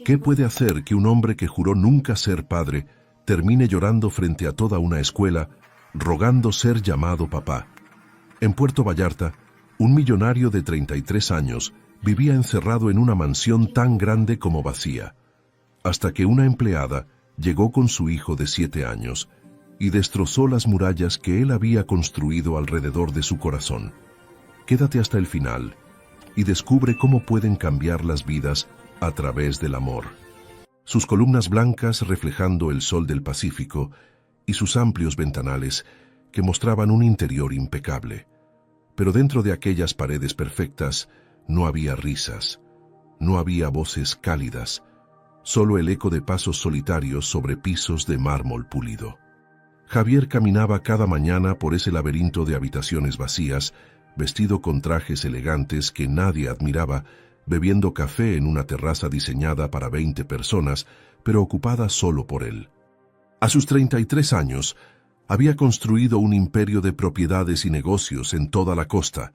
¿Qué puede hacer que un hombre que juró nunca ser padre termine llorando frente a toda una escuela, rogando ser llamado papá? En Puerto Vallarta, un millonario de 33 años vivía encerrado en una mansión tan grande como vacía, hasta que una empleada llegó con su hijo de 7 años y destrozó las murallas que él había construido alrededor de su corazón. Quédate hasta el final y descubre cómo pueden cambiar las vidas a través del amor. Sus columnas blancas reflejando el sol del Pacífico y sus amplios ventanales que mostraban un interior impecable. Pero dentro de aquellas paredes perfectas no había risas, no había voces cálidas, solo el eco de pasos solitarios sobre pisos de mármol pulido. Javier caminaba cada mañana por ese laberinto de habitaciones vacías, vestido con trajes elegantes que nadie admiraba, bebiendo café en una terraza diseñada para 20 personas, pero ocupada solo por él. A sus 33 años, había construido un imperio de propiedades y negocios en toda la costa,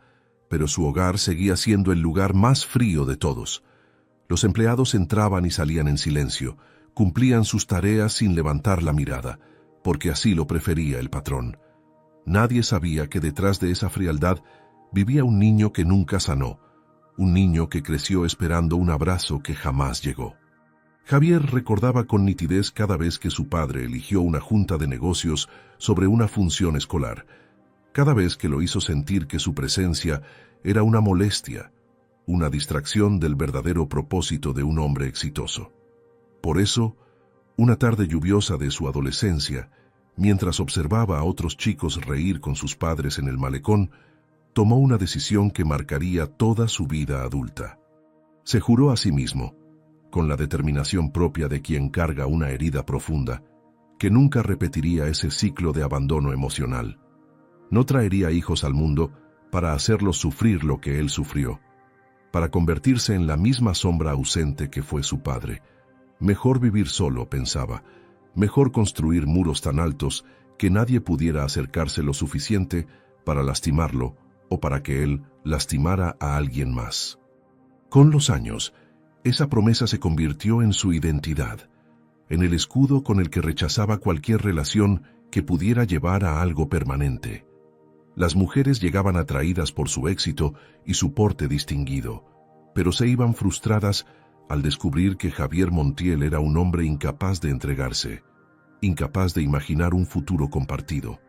pero su hogar seguía siendo el lugar más frío de todos. Los empleados entraban y salían en silencio, cumplían sus tareas sin levantar la mirada, porque así lo prefería el patrón. Nadie sabía que detrás de esa frialdad vivía un niño que nunca sanó, un niño que creció esperando un abrazo que jamás llegó. Javier recordaba con nitidez cada vez que su padre eligió una junta de negocios sobre una función escolar, cada vez que lo hizo sentir que su presencia era una molestia, una distracción del verdadero propósito de un hombre exitoso. Por eso, una tarde lluviosa de su adolescencia, mientras observaba a otros chicos reír con sus padres en el malecón, tomó una decisión que marcaría toda su vida adulta. Se juró a sí mismo, con la determinación propia de quien carga una herida profunda, que nunca repetiría ese ciclo de abandono emocional. No traería hijos al mundo para hacerlos sufrir lo que él sufrió, para convertirse en la misma sombra ausente que fue su padre. Mejor vivir solo, pensaba, mejor construir muros tan altos que nadie pudiera acercarse lo suficiente para lastimarlo o para que él lastimara a alguien más. Con los años, esa promesa se convirtió en su identidad, en el escudo con el que rechazaba cualquier relación que pudiera llevar a algo permanente. Las mujeres llegaban atraídas por su éxito y su porte distinguido, pero se iban frustradas al descubrir que Javier Montiel era un hombre incapaz de entregarse, incapaz de imaginar un futuro compartido.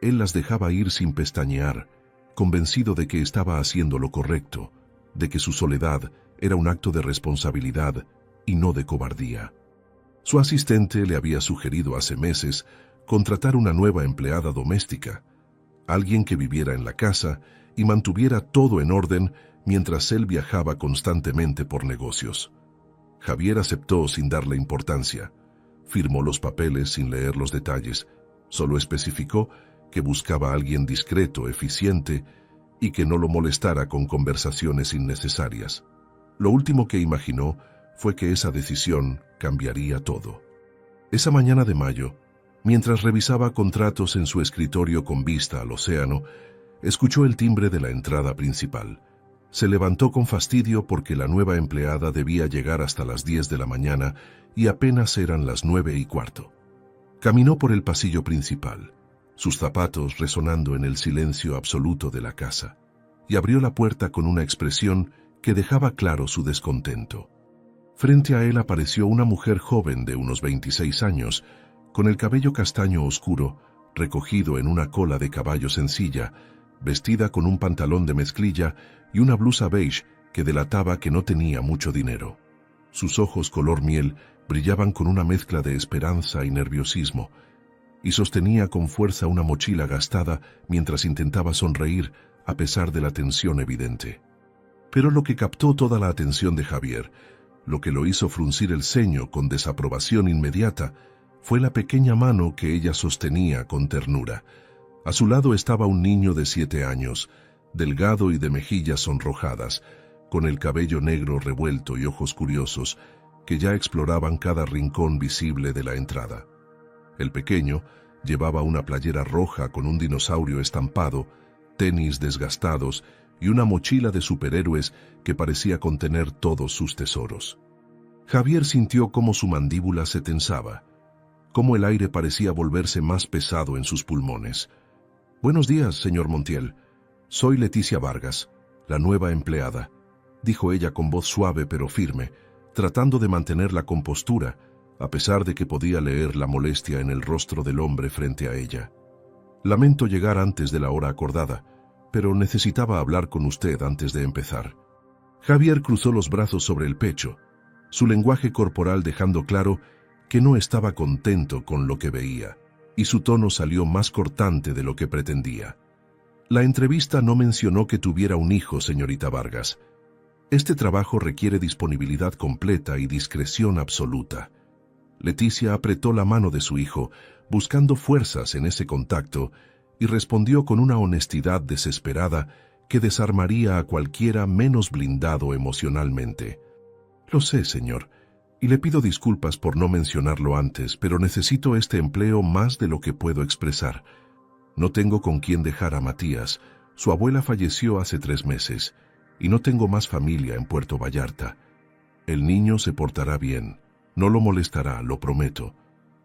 Él las dejaba ir sin pestañear, convencido de que estaba haciendo lo correcto, de que su soledad era un acto de responsabilidad y no de cobardía. Su asistente le había sugerido hace meses contratar una nueva empleada doméstica, alguien que viviera en la casa y mantuviera todo en orden mientras él viajaba constantemente por negocios. Javier aceptó sin darle importancia, firmó los papeles sin leer los detalles, solo especificó que buscaba a alguien discreto, eficiente y que no lo molestara con conversaciones innecesarias. Lo último que imaginó fue que esa decisión cambiaría todo. Esa mañana de mayo, mientras revisaba contratos en su escritorio con vista al océano, escuchó el timbre de la entrada principal. Se levantó con fastidio porque la nueva empleada debía llegar hasta las 10 de la mañana y apenas eran las 9:15. Caminó por el pasillo principal, sus zapatos resonando en el silencio absoluto de la casa, y abrió la puerta con una expresión que dejaba claro su descontento. Frente a él apareció una mujer joven de unos 26 años, con el cabello castaño oscuro, recogido en una cola de caballo sencilla, vestida con un pantalón de mezclilla y una blusa beige que delataba que no tenía mucho dinero. Sus ojos color miel brillaban con una mezcla de esperanza y nerviosismo, y sostenía con fuerza una mochila gastada mientras intentaba sonreír a pesar de la tensión evidente. Pero lo que captó toda la atención de Javier, lo que lo hizo fruncir el ceño con desaprobación inmediata, fue la pequeña mano que ella sostenía con ternura. A su lado estaba un niño de 7 años, delgado y de mejillas sonrojadas, con el cabello negro revuelto y ojos curiosos, que ya exploraban cada rincón visible de la entrada. El pequeño llevaba una playera roja con un dinosaurio estampado, tenis desgastados y una mochila de superhéroes que parecía contener todos sus tesoros. Javier sintió cómo su mandíbula se tensaba, cómo el aire parecía volverse más pesado en sus pulmones. «Buenos días, señor Montiel. Soy Leticia Vargas, la nueva empleada», dijo ella con voz suave pero firme, tratando de mantener la compostura, a pesar de que podía leer la molestia en el rostro del hombre frente a ella. «Lamento llegar antes de la hora acordada, pero necesitaba hablar con usted antes de empezar». Javier cruzó los brazos sobre el pecho, su lenguaje corporal dejando claro que no estaba contento con lo que veía, y su tono salió más cortante de lo que pretendía. «La entrevista no mencionó que tuviera un hijo, señorita Vargas. Este trabajo requiere disponibilidad completa y discreción absoluta». Leticia apretó la mano de su hijo, buscando fuerzas en ese contacto, y respondió con una honestidad desesperada que desarmaría a cualquiera menos blindado emocionalmente. «Lo sé, señor, y le pido disculpas por no mencionarlo antes, pero necesito este empleo más de lo que puedo expresar. No tengo con quién dejar a Matías. Su abuela falleció hace 3 meses, y no tengo más familia en Puerto Vallarta. El niño se portará bien, no lo molestará, lo prometo.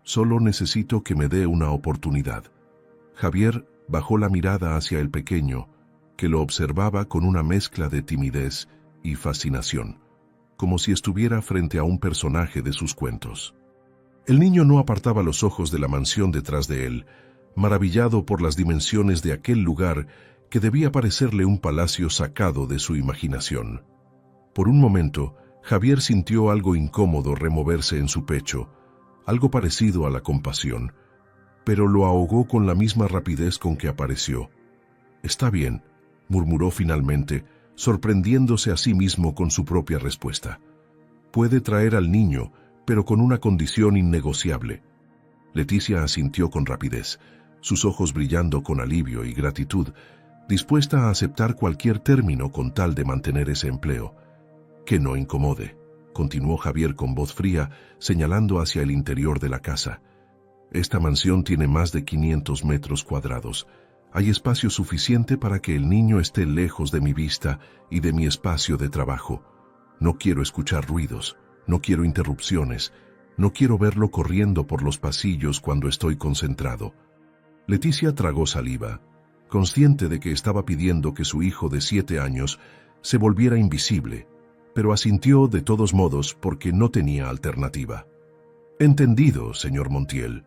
Solo necesito que me dé una oportunidad». Javier bajó la mirada hacia el pequeño, que lo observaba con una mezcla de timidez y fascinación, como si estuviera frente a un personaje de sus cuentos. El niño no apartaba los ojos de la mansión detrás de él, maravillado por las dimensiones de aquel lugar que debía parecerle un palacio sacado de su imaginación. Por un momento, Javier sintió algo incómodo removerse en su pecho, algo parecido a la compasión, pero lo ahogó con la misma rapidez con que apareció. «Está bien», murmuró finalmente, sorprendiéndose a sí mismo con su propia respuesta. «Puede traer al niño, pero con una condición innegociable». Leticia asintió con rapidez, sus ojos brillando con alivio y gratitud, dispuesta a aceptar cualquier término con tal de mantener ese empleo. «Que no incomode», continuó Javier con voz fría, señalando hacia el interior de la casa. «Esta mansión tiene más de 500 metros cuadrados. Hay espacio suficiente para que el niño esté lejos de mi vista y de mi espacio de trabajo. No quiero escuchar ruidos, no quiero interrupciones, no quiero verlo corriendo por los pasillos cuando estoy concentrado». Leticia tragó saliva, consciente de que estaba pidiendo que su hijo de 7 años se volviera invisible, pero asintió de todos modos porque no tenía alternativa. «Entendido, señor Montiel.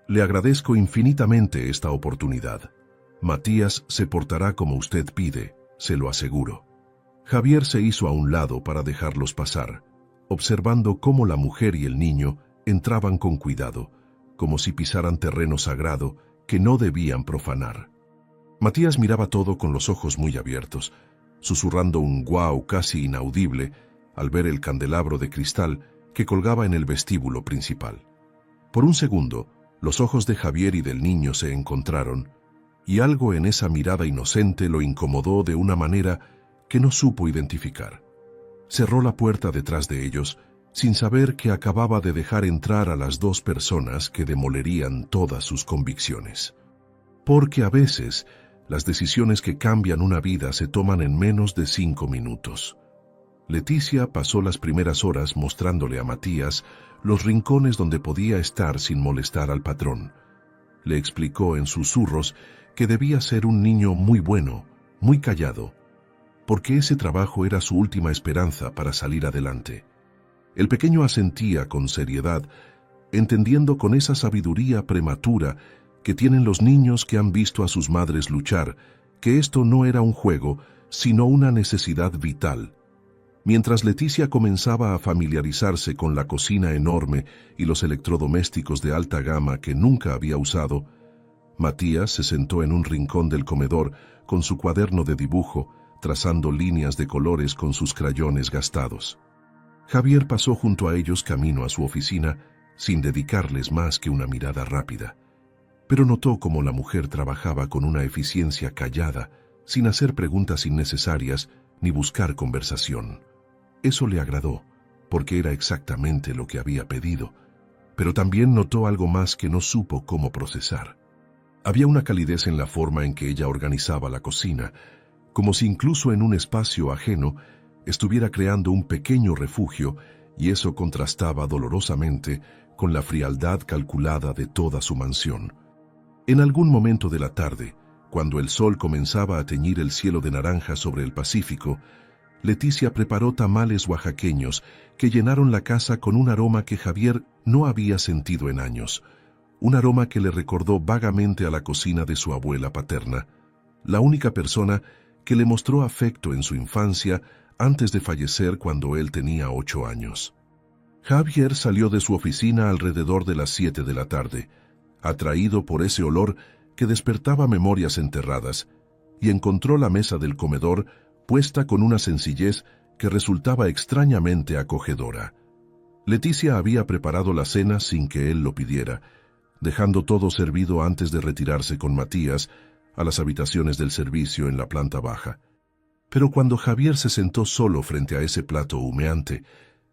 Le agradezco infinitamente esta oportunidad. Matías se portará como usted pide, se lo aseguro». Javier se hizo a un lado para dejarlos pasar, observando cómo la mujer y el niño entraban con cuidado, como si pisaran terreno sagrado que no debían profanar. Matías miraba todo con los ojos muy abiertos, susurrando un guau casi inaudible al ver el candelabro de cristal que colgaba en el vestíbulo principal. Por un segundo, los ojos de Javier y del niño se encontraron, y algo en esa mirada inocente lo incomodó de una manera que no supo identificar. Cerró la puerta detrás de ellos, sin saber que acababa de dejar entrar a las 2 personas que demolerían todas sus convicciones. Porque a veces, las decisiones que cambian una vida se toman en menos de 5 minutos. Leticia pasó las primeras horas mostrándole a Matías los rincones donde podía estar sin molestar al patrón. Le explicó en susurros que debía ser un niño muy bueno, muy callado, porque ese trabajo era su última esperanza para salir adelante. El pequeño asentía con seriedad, entendiendo con esa sabiduría prematura que tienen los niños que han visto a sus madres luchar, que esto no era un juego, sino una necesidad vital. Mientras Leticia comenzaba a familiarizarse con la cocina enorme y los electrodomésticos de alta gama que nunca había usado, Matías se sentó en un rincón del comedor con su cuaderno de dibujo, trazando líneas de colores con sus crayones gastados. Javier pasó junto a ellos camino a su oficina, sin dedicarles más que una mirada rápida. Pero notó cómo la mujer trabajaba con una eficiencia callada, sin hacer preguntas innecesarias ni buscar conversación. Eso le agradó, porque era exactamente lo que había pedido, pero también notó algo más que no supo cómo procesar. Había una calidez en la forma en que ella organizaba la cocina, como si incluso en un espacio ajeno estuviera creando un pequeño refugio y eso contrastaba dolorosamente con la frialdad calculada de toda su mansión. En algún momento de la tarde, cuando el sol comenzaba a teñir el cielo de naranja sobre el Pacífico, Leticia preparó tamales oaxaqueños que llenaron la casa con un aroma que Javier no había sentido en años, un aroma que le recordó vagamente a la cocina de su abuela paterna, la única persona que le mostró afecto en su infancia antes de fallecer cuando él tenía 8 años. Javier salió de su oficina alrededor de las 7 de la tarde, atraído por ese olor que despertaba memorias enterradas, y encontró la mesa del comedor puesta con una sencillez que resultaba extrañamente acogedora. Leticia había preparado la cena sin que él lo pidiera, dejando todo servido antes de retirarse con Matías a las habitaciones del servicio en la planta baja. Pero cuando Javier se sentó solo frente a ese plato humeante,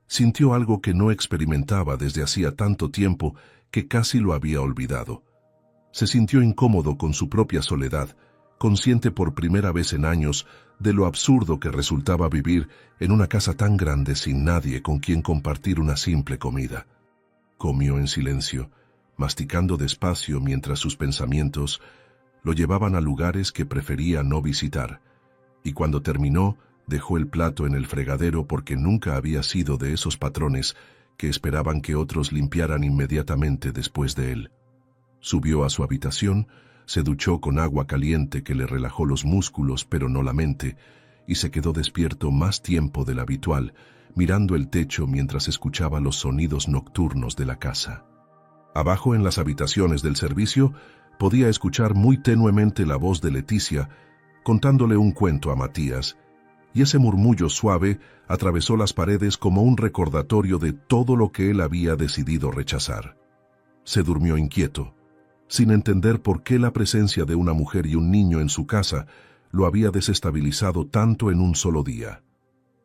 sintió algo que no experimentaba desde hacía tanto tiempo que casi lo había olvidado. Se sintió incómodo con su propia soledad, consciente por primera vez en años de lo absurdo que resultaba vivir en una casa tan grande sin nadie con quien compartir una simple comida. Comió en silencio, masticando despacio mientras sus pensamientos lo llevaban a lugares que prefería no visitar, y cuando terminó, dejó el plato en el fregadero porque nunca había sido de esos patrones que esperaban que otros limpiaran inmediatamente después de él. Subió a su habitación, se duchó con agua caliente que le relajó los músculos pero no la mente, y se quedó despierto más tiempo del habitual, mirando el techo mientras escuchaba los sonidos nocturnos de la casa. Abajo en las habitaciones del servicio, podía escuchar muy tenuemente la voz de Leticia, contándole un cuento a Matías, y ese murmullo suave atravesó las paredes como un recordatorio de todo lo que él había decidido rechazar. Se durmió inquieto, sin entender por qué la presencia de una mujer y un niño en su casa lo había desestabilizado tanto en un solo día.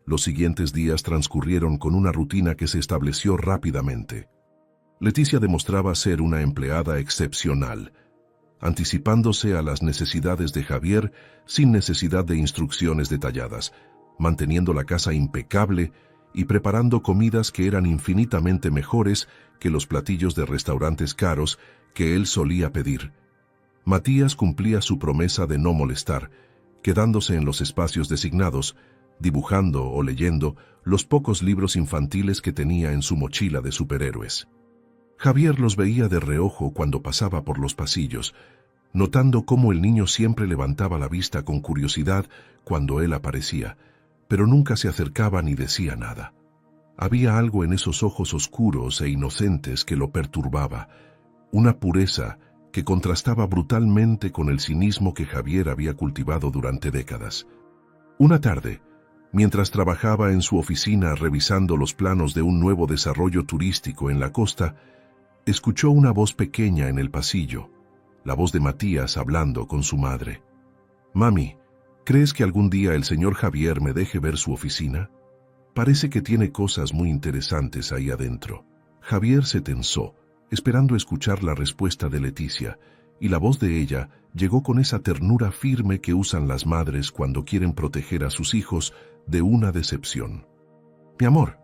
Los siguientes días transcurrieron con una rutina que se estableció rápidamente. Leticia demostraba ser una empleada excepcional, anticipándose a las necesidades de Javier sin necesidad de instrucciones detalladas, manteniendo la casa impecable y preparando comidas que eran infinitamente mejores que los platillos de restaurantes caros que él solía pedir. Matías cumplía su promesa de no molestar, quedándose en los espacios designados, dibujando o leyendo los pocos libros infantiles que tenía en su mochila de superhéroes. Javier los veía de reojo cuando pasaba por los pasillos, notando cómo el niño siempre levantaba la vista con curiosidad cuando él aparecía, pero nunca se acercaba ni decía nada. Había algo en esos ojos oscuros e inocentes que lo perturbaba, una pureza que contrastaba brutalmente con el cinismo que Javier había cultivado durante décadas. Una tarde, mientras trabajaba en su oficina revisando los planos de un nuevo desarrollo turístico en la costa, escuchó una voz pequeña en el pasillo, la voz de Matías hablando con su madre. «Mami, ¿crees que algún día el señor Javier me deje ver su oficina? Parece que tiene cosas muy interesantes ahí adentro». Javier se tensó, esperando escuchar la respuesta de Leticia, y la voz de ella llegó con esa ternura firme que usan las madres cuando quieren proteger a sus hijos de una decepción. «Mi amor,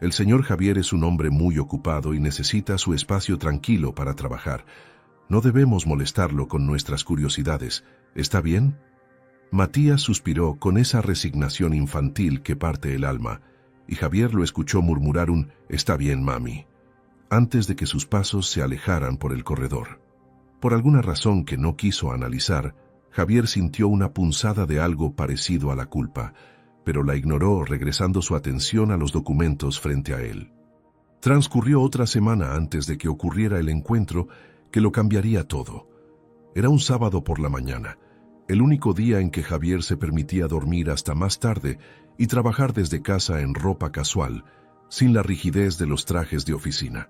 el señor Javier es un hombre muy ocupado y necesita su espacio tranquilo para trabajar. No debemos molestarlo con nuestras curiosidades. ¿Está bien?». Matías suspiró con esa resignación infantil que parte el alma, y Javier lo escuchó murmurar un «Está bien, mami», antes de que sus pasos se alejaran por el corredor. Por alguna razón que no quiso analizar, Javier sintió una punzada de algo parecido a la culpa, pero la ignoró regresando su atención a los documentos frente a él. Transcurrió otra semana antes de que ocurriera el encuentro que lo cambiaría todo. Era un sábado por la mañana, el único día en que Javier se permitía dormir hasta más tarde y trabajar desde casa en ropa casual, sin la rigidez de los trajes de oficina.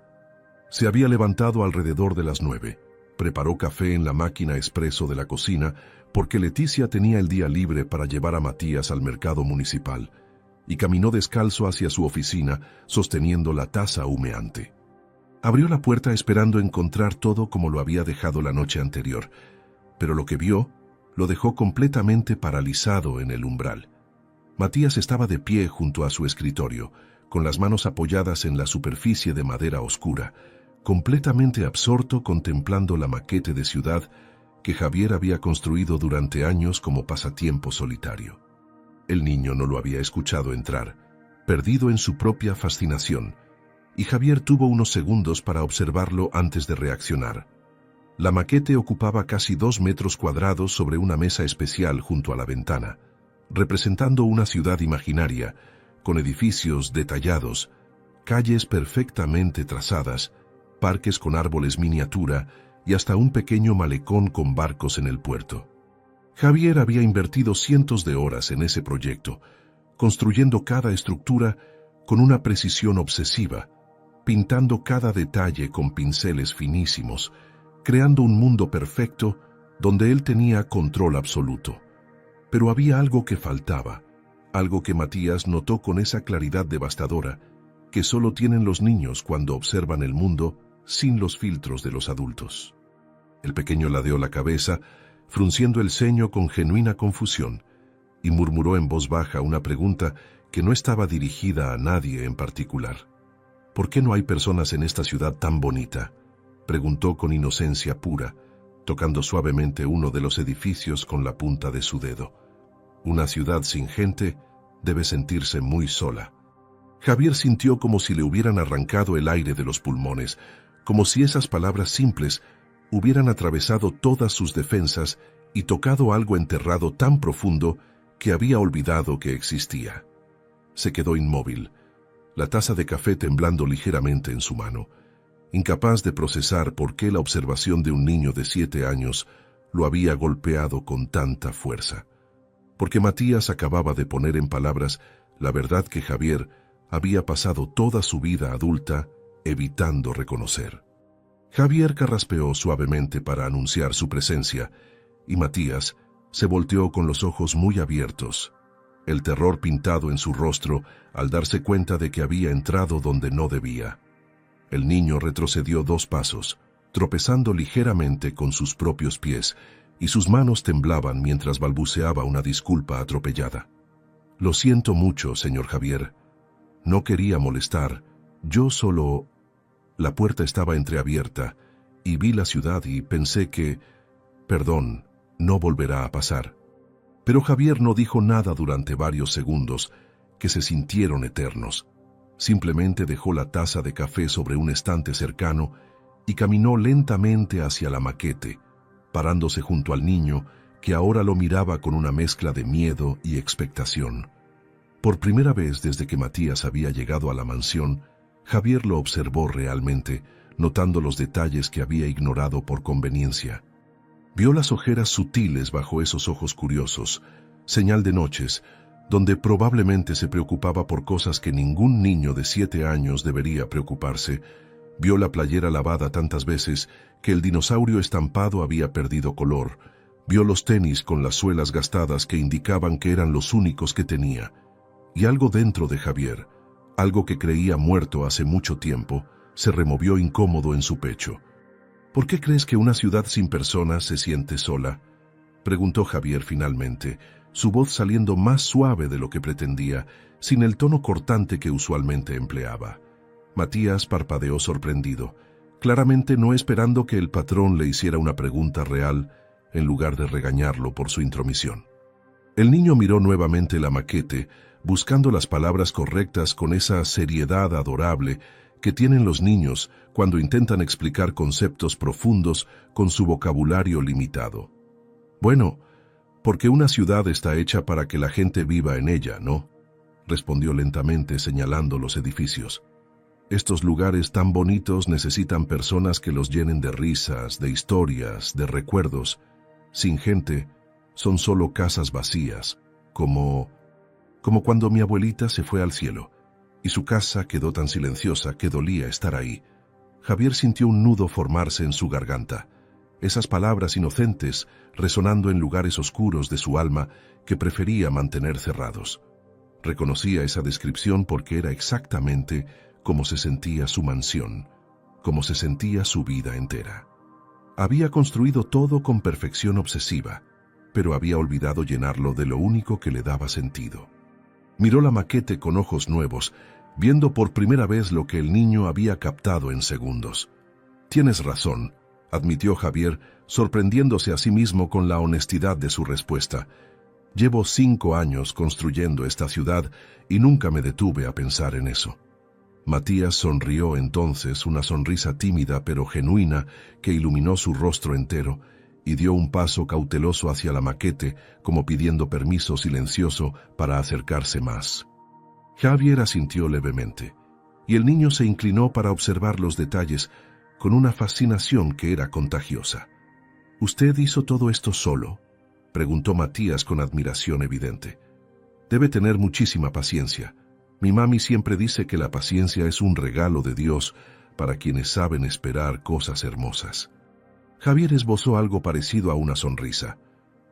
Se había levantado alrededor de las 9, preparó café en la máquina expreso de la cocina porque Leticia tenía el día libre para llevar a Matías al mercado municipal, y caminó descalzo hacia su oficina sosteniendo la taza humeante. Abrió la puerta esperando encontrar todo como lo había dejado la noche anterior, pero lo que vio lo dejó completamente paralizado en el umbral. Matías estaba de pie junto a su escritorio, con las manos apoyadas en la superficie de madera oscura, completamente absorto contemplando la maquete de ciudad que Javier había construido durante años como pasatiempo solitario. El niño no lo había escuchado entrar, perdido en su propia fascinación, y Javier tuvo unos segundos para observarlo antes de reaccionar. La maquete ocupaba casi 2 metros cuadrados sobre una mesa especial junto a la ventana, representando una ciudad imaginaria, con edificios detallados, calles perfectamente trazadas, parques con árboles miniatura y hasta un pequeño malecón con barcos en el puerto. Javier había invertido cientos de horas en ese proyecto, construyendo cada estructura con una precisión obsesiva, pintando cada detalle con pinceles finísimos, creando un mundo perfecto donde él tenía control absoluto. Pero había algo que faltaba, algo que Matías notó con esa claridad devastadora que solo tienen los niños cuando observan el mundo sin los filtros de los adultos. El pequeño ladeó la cabeza, frunciendo el ceño con genuina confusión, y murmuró en voz baja una pregunta que no estaba dirigida a nadie en particular. ¿Por qué no hay personas en esta ciudad tan bonita?, preguntó con inocencia pura, tocando suavemente uno de los edificios con la punta de su dedo. Una ciudad sin gente debe sentirse muy sola. Javier sintió como si le hubieran arrancado el aire de los pulmones, como si esas palabras simples hubieran atravesado todas sus defensas y tocado algo enterrado tan profundo que había olvidado que existía. Se quedó inmóvil, la taza de café temblando ligeramente en su mano, incapaz de procesar por qué la observación de un niño de 7 años lo había golpeado con tanta fuerza. Porque Matías acababa de poner en palabras la verdad que Javier había pasado toda su vida adulta evitando reconocer. Javier carraspeó suavemente para anunciar su presencia, y Matías se volteó con los ojos muy abiertos, el terror pintado en su rostro al darse cuenta de que había entrado donde no debía. El niño retrocedió 2 pasos, tropezando ligeramente con sus propios pies, y sus manos temblaban mientras balbuceaba una disculpa atropellada. «Lo siento mucho, señor Javier. No quería molestar. Yo solo...». La puerta estaba entreabierta, y vi la ciudad y pensé que... Perdón, no volverá a pasar. Pero Javier no dijo nada durante varios segundos, que se sintieron eternos. Simplemente dejó la taza de café sobre un estante cercano y caminó lentamente hacia la maquete, parándose junto al niño, que ahora lo miraba con una mezcla de miedo y expectación. Por primera vez desde que Matías había llegado a la mansión, Javier lo observó realmente, notando los detalles que había ignorado por conveniencia. Vio las ojeras sutiles bajo esos ojos curiosos, señal de noches, donde probablemente se preocupaba por cosas que ningún niño de 7 años debería preocuparse. Vio la playera lavada tantas veces que el dinosaurio estampado había perdido color. Vio los tenis con las suelas gastadas que indicaban que eran los únicos que tenía. Y algo dentro de Javier, algo que creía muerto hace mucho tiempo, se removió incómodo en su pecho. ¿Por qué crees que una ciudad sin personas se siente sola?, preguntó Javier finalmente, su voz saliendo más suave de lo que pretendía, sin el tono cortante que usualmente empleaba. Matías parpadeó sorprendido, claramente no esperando que el patrón le hiciera una pregunta real, en lugar de regañarlo por su intromisión. El niño miró nuevamente la maquete, buscando las palabras correctas con esa seriedad adorable que tienen los niños cuando intentan explicar conceptos profundos con su vocabulario limitado. «Bueno, porque una ciudad está hecha para que la gente viva en ella, ¿no?», respondió lentamente señalando los edificios. «Estos lugares tan bonitos necesitan personas que los llenen de risas, de historias, de recuerdos. Sin gente, son solo casas vacías, como cuando mi abuelita se fue al cielo, y su casa quedó tan silenciosa que dolía estar ahí». Javier sintió un nudo formarse en su garganta, esas palabras inocentes resonando en lugares oscuros de su alma que prefería mantener cerrados. Reconocía esa descripción porque era exactamente como se sentía su mansión, como se sentía su vida entera. Había construido todo con perfección obsesiva, pero había olvidado llenarlo de lo único que le daba sentido. Miró la maquete con ojos nuevos, viendo por primera vez lo que el niño había captado en segundos. «Tienes razón», admitió Javier, sorprendiéndose a sí mismo con la honestidad de su respuesta. «Llevo 5 años construyendo esta ciudad y nunca me detuve a pensar en eso». Matías sonrió entonces, una sonrisa tímida pero genuina que iluminó su rostro entero, y dio un paso cauteloso hacia la maquete, como pidiendo permiso silencioso para acercarse más. Javier asintió levemente, y el niño se inclinó para observar los detalles con una fascinación que era contagiosa. «¿Usted hizo todo esto solo?», preguntó Matías con admiración evidente. «Debe tener muchísima paciencia. Mi mami siempre dice que la paciencia es un regalo de Dios para quienes saben esperar cosas hermosas». Javier esbozó algo parecido a una sonrisa,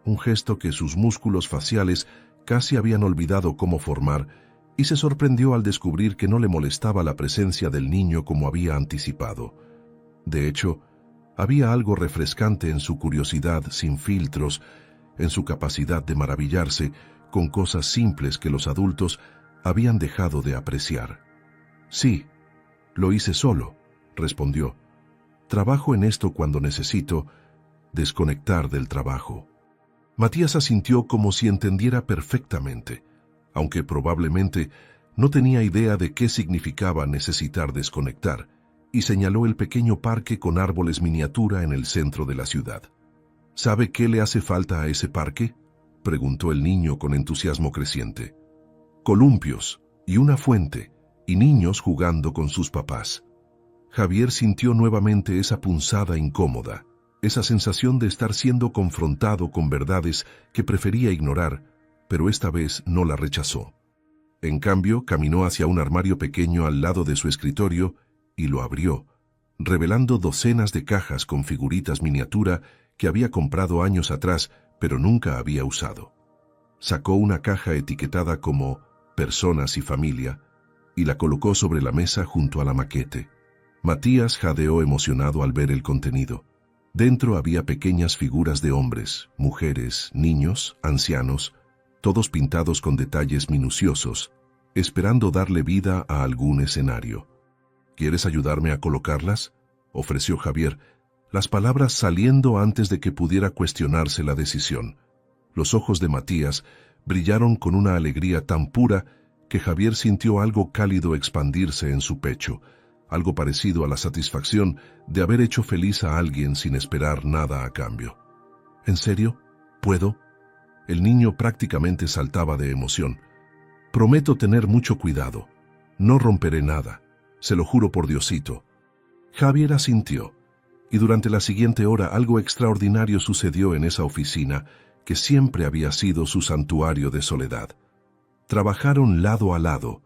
un gesto que sus músculos faciales casi habían olvidado cómo formar, y se sorprendió al descubrir que no le molestaba la presencia del niño como había anticipado. De hecho, había algo refrescante en su curiosidad sin filtros, en su capacidad de maravillarse con cosas simples que los adultos habían dejado de apreciar. «Sí, lo hice solo», respondió. «Trabajo en esto cuando necesito desconectar del trabajo». Matías asintió como si entendiera perfectamente, aunque probablemente no tenía idea de qué significaba necesitar desconectar, y señaló el pequeño parque con árboles miniatura en el centro de la ciudad. «¿Sabe qué le hace falta a ese parque?», preguntó el niño con entusiasmo creciente. «Columpios, y una fuente, y niños jugando con sus papás». Javier sintió nuevamente esa punzada incómoda, esa sensación de estar siendo confrontado con verdades que prefería ignorar, pero esta vez no la rechazó. En cambio, caminó hacia un armario pequeño al lado de su escritorio y lo abrió, revelando docenas de cajas con figuritas miniatura que había comprado años atrás, pero nunca había usado. Sacó una caja etiquetada como «Personas y familia» y la colocó sobre la mesa junto a la maquete. Matías jadeó emocionado al ver el contenido. Dentro había pequeñas figuras de hombres, mujeres, niños, ancianos, todos pintados con detalles minuciosos, esperando darle vida a algún escenario. «¿Quieres ayudarme a colocarlas?», ofreció Javier, las palabras saliendo antes de que pudiera cuestionarse la decisión. Los ojos de Matías brillaron con una alegría tan pura que Javier sintió algo cálido expandirse en su pecho, algo parecido a la satisfacción de haber hecho feliz a alguien sin esperar nada a cambio. «¿En serio? ¿Puedo?». El niño prácticamente saltaba de emoción. «Prometo tener mucho cuidado. No romperé nada. Se lo juro por Diosito». Javier asintió, y durante la siguiente hora algo extraordinario sucedió en esa oficina que siempre había sido su santuario de soledad. Trabajaron lado a lado,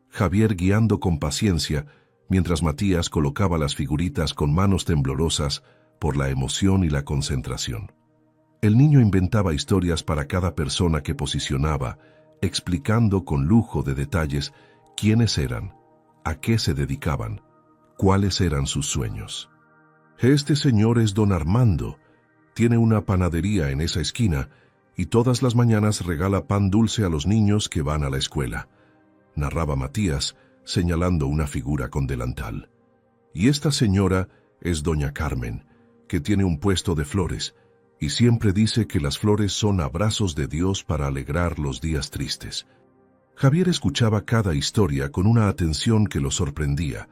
Javier guiando con paciencia, mientras Matías colocaba las figuritas con manos temblorosas por la emoción y la concentración. El niño inventaba historias para cada persona que posicionaba, explicando con lujo de detalles quiénes eran, a qué se dedicaban, cuáles eran sus sueños. «Este señor es don Armando. Tiene una panadería en esa esquina y todas las mañanas regala pan dulce a los niños que van a la escuela», narraba Matías, señalando una figura con delantal. «Y esta señora es doña Carmen, que tiene un puesto de flores, y siempre dice que las flores son abrazos de Dios para alegrar los días tristes». Javier escuchaba cada historia con una atención que lo sorprendía,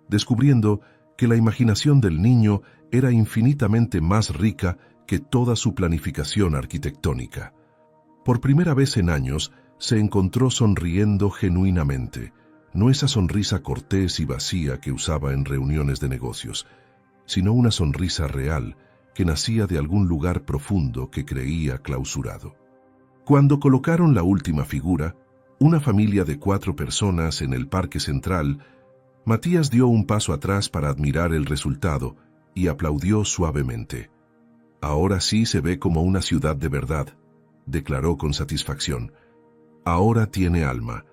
descubriendo que la imaginación del niño era infinitamente más rica que toda su planificación arquitectónica. Por primera vez en años, se encontró sonriendo genuinamente, no esa sonrisa cortés y vacía que usaba en reuniones de negocios, sino una sonrisa real que nacía de algún lugar profundo que creía clausurado. Cuando colocaron la última figura, una familia de 4 personas en el parque central, Matías dio un paso atrás para admirar el resultado y aplaudió suavemente. «Ahora sí se ve como una ciudad de verdad», declaró con satisfacción. «Ahora tiene alma».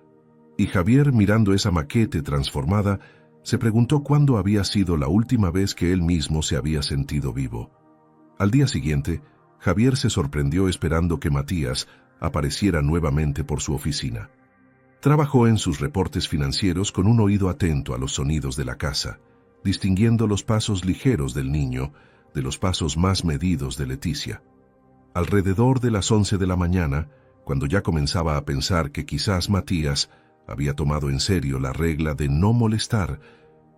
Y Javier, mirando esa maquete transformada, se preguntó cuándo había sido la última vez que él mismo se había sentido vivo. Al día siguiente, Javier se sorprendió esperando que Matías apareciera nuevamente por su oficina. Trabajó en sus reportes financieros con un oído atento a los sonidos de la casa, distinguiendo los pasos ligeros del niño de los pasos más medidos de Leticia. Alrededor de las 11 de la mañana, cuando ya comenzaba a pensar que quizás Matías había tomado en serio la regla de no molestar,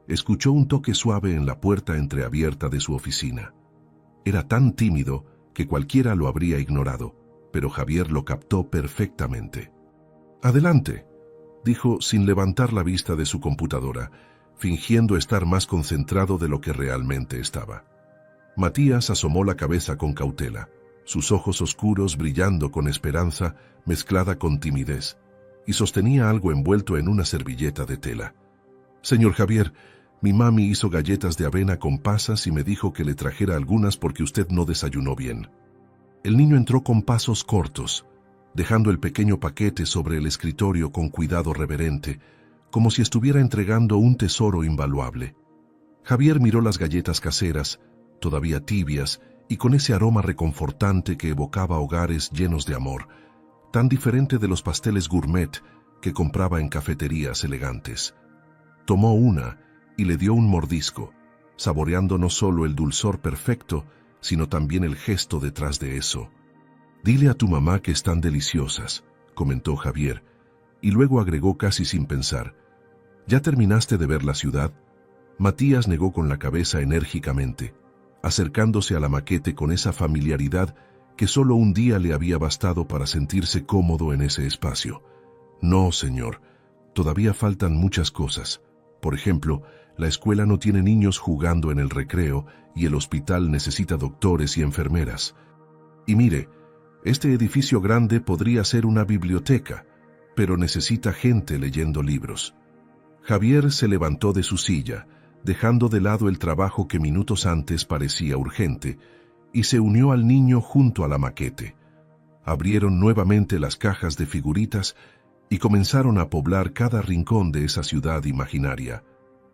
escuchó un toque suave en la puerta entreabierta de su oficina. Era tan tímido que cualquiera lo habría ignorado, pero Javier lo captó perfectamente. «Adelante», dijo sin levantar la vista de su computadora, fingiendo estar más concentrado de lo que realmente estaba. Matías asomó la cabeza con cautela, sus ojos oscuros brillando con esperanza mezclada con timidez, y sostenía algo envuelto en una servilleta de tela. «Señor Javier, mi mami hizo galletas de avena con pasas y me dijo que le trajera algunas porque usted no desayunó bien». El niño entró con pasos cortos, dejando el pequeño paquete sobre el escritorio con cuidado reverente, como si estuviera entregando un tesoro invaluable. Javier miró las galletas caseras, todavía tibias y con ese aroma reconfortante que evocaba hogares llenos de amor, tan diferente de los pasteles gourmet que compraba en cafeterías elegantes. Tomó una y le dio un mordisco, saboreando no solo el dulzor perfecto, sino también el gesto detrás de eso. «Dile a tu mamá que están deliciosas», comentó Javier, y luego agregó casi sin pensar, «¿Ya terminaste de ver la ciudad?». Matías negó con la cabeza enérgicamente, acercándose a la maquete con esa familiaridad que solo un día le había bastado para sentirse cómodo en ese espacio. «No, señor, todavía faltan muchas cosas. Por ejemplo, la escuela no tiene niños jugando en el recreo y el hospital necesita doctores y enfermeras. Y mire, este edificio grande podría ser una biblioteca, pero necesita gente leyendo libros». Javier se levantó de su silla, dejando de lado el trabajo que minutos antes parecía urgente, y se unió al niño junto a la maquete. Abrieron nuevamente las cajas de figuritas y comenzaron a poblar cada rincón de esa ciudad imaginaria.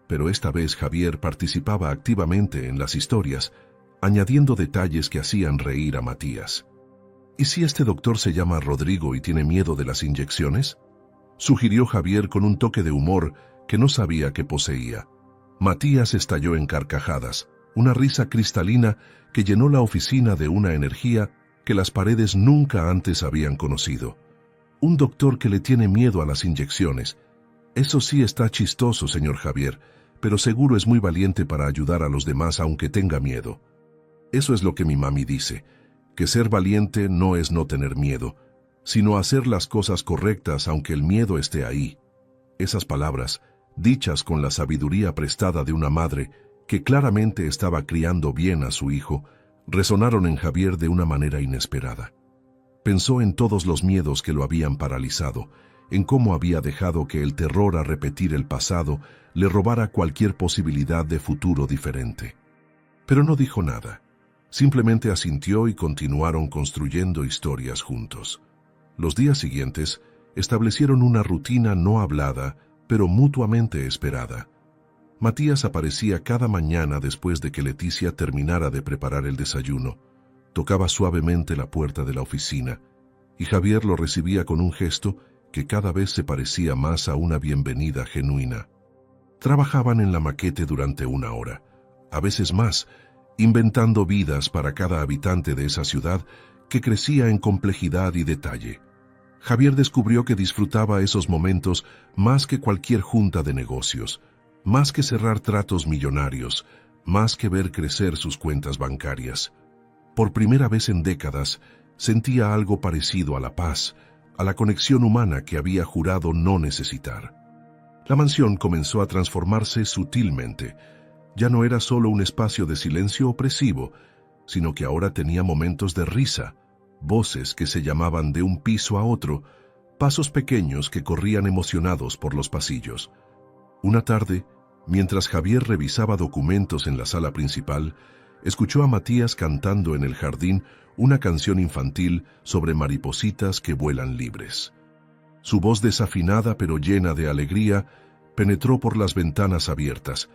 Pero esta vez Javier participaba activamente en las historias, añadiendo detalles que hacían reír a Matías. «¿Y si este doctor se llama Rodrigo y tiene miedo de las inyecciones?», sugirió Javier con un toque de humor que no sabía que poseía. Matías estalló en carcajadas, una risa cristalina que llenó la oficina de una energía que las paredes nunca antes habían conocido. «Un doctor que le tiene miedo a las inyecciones. Eso sí está chistoso, señor Javier, pero seguro es muy valiente para ayudar a los demás aunque tenga miedo». «Eso es lo que mi mami dice, que ser valiente no es no tener miedo, sino hacer las cosas correctas aunque el miedo esté ahí». Esas palabras, dichas con la sabiduría prestada de una madre que claramente estaba criando bien a su hijo, resonaron en Javier de una manera inesperada. Pensó en todos los miedos que lo habían paralizado, en cómo había dejado que el terror a repetir el pasado le robara cualquier posibilidad de futuro diferente. Pero no dijo nada. Simplemente asintió y continuaron construyendo historias juntos. Los días siguientes establecieron una rutina no hablada, pero mutuamente esperada. Matías aparecía cada mañana después de que Leticia terminara de preparar el desayuno. Tocaba suavemente la puerta de la oficina, y Javier lo recibía con un gesto que cada vez se parecía más a una bienvenida genuina. Trabajaban en la maquete durante 1 hora, a veces más, inventando vidas para cada habitante de esa ciudad que crecía en complejidad y detalle. Javier descubrió que disfrutaba esos momentos más que cualquier junta de negocios, más que cerrar tratos millonarios, más que ver crecer sus cuentas bancarias. Por primera vez en décadas, sentía algo parecido a la paz, a la conexión humana que había jurado no necesitar. La mansión comenzó a transformarse sutilmente. Ya no era solo un espacio de silencio opresivo, sino que ahora tenía momentos de risa, voces que se llamaban de un piso a otro, pasos pequeños que corrían emocionados por los pasillos. Una tarde, mientras Javier revisaba documentos en la sala principal, escuchó a Matías cantando en el jardín una canción infantil sobre maripositas que vuelan libres. Su voz desafinada pero llena de alegría penetró por las ventanas abiertas,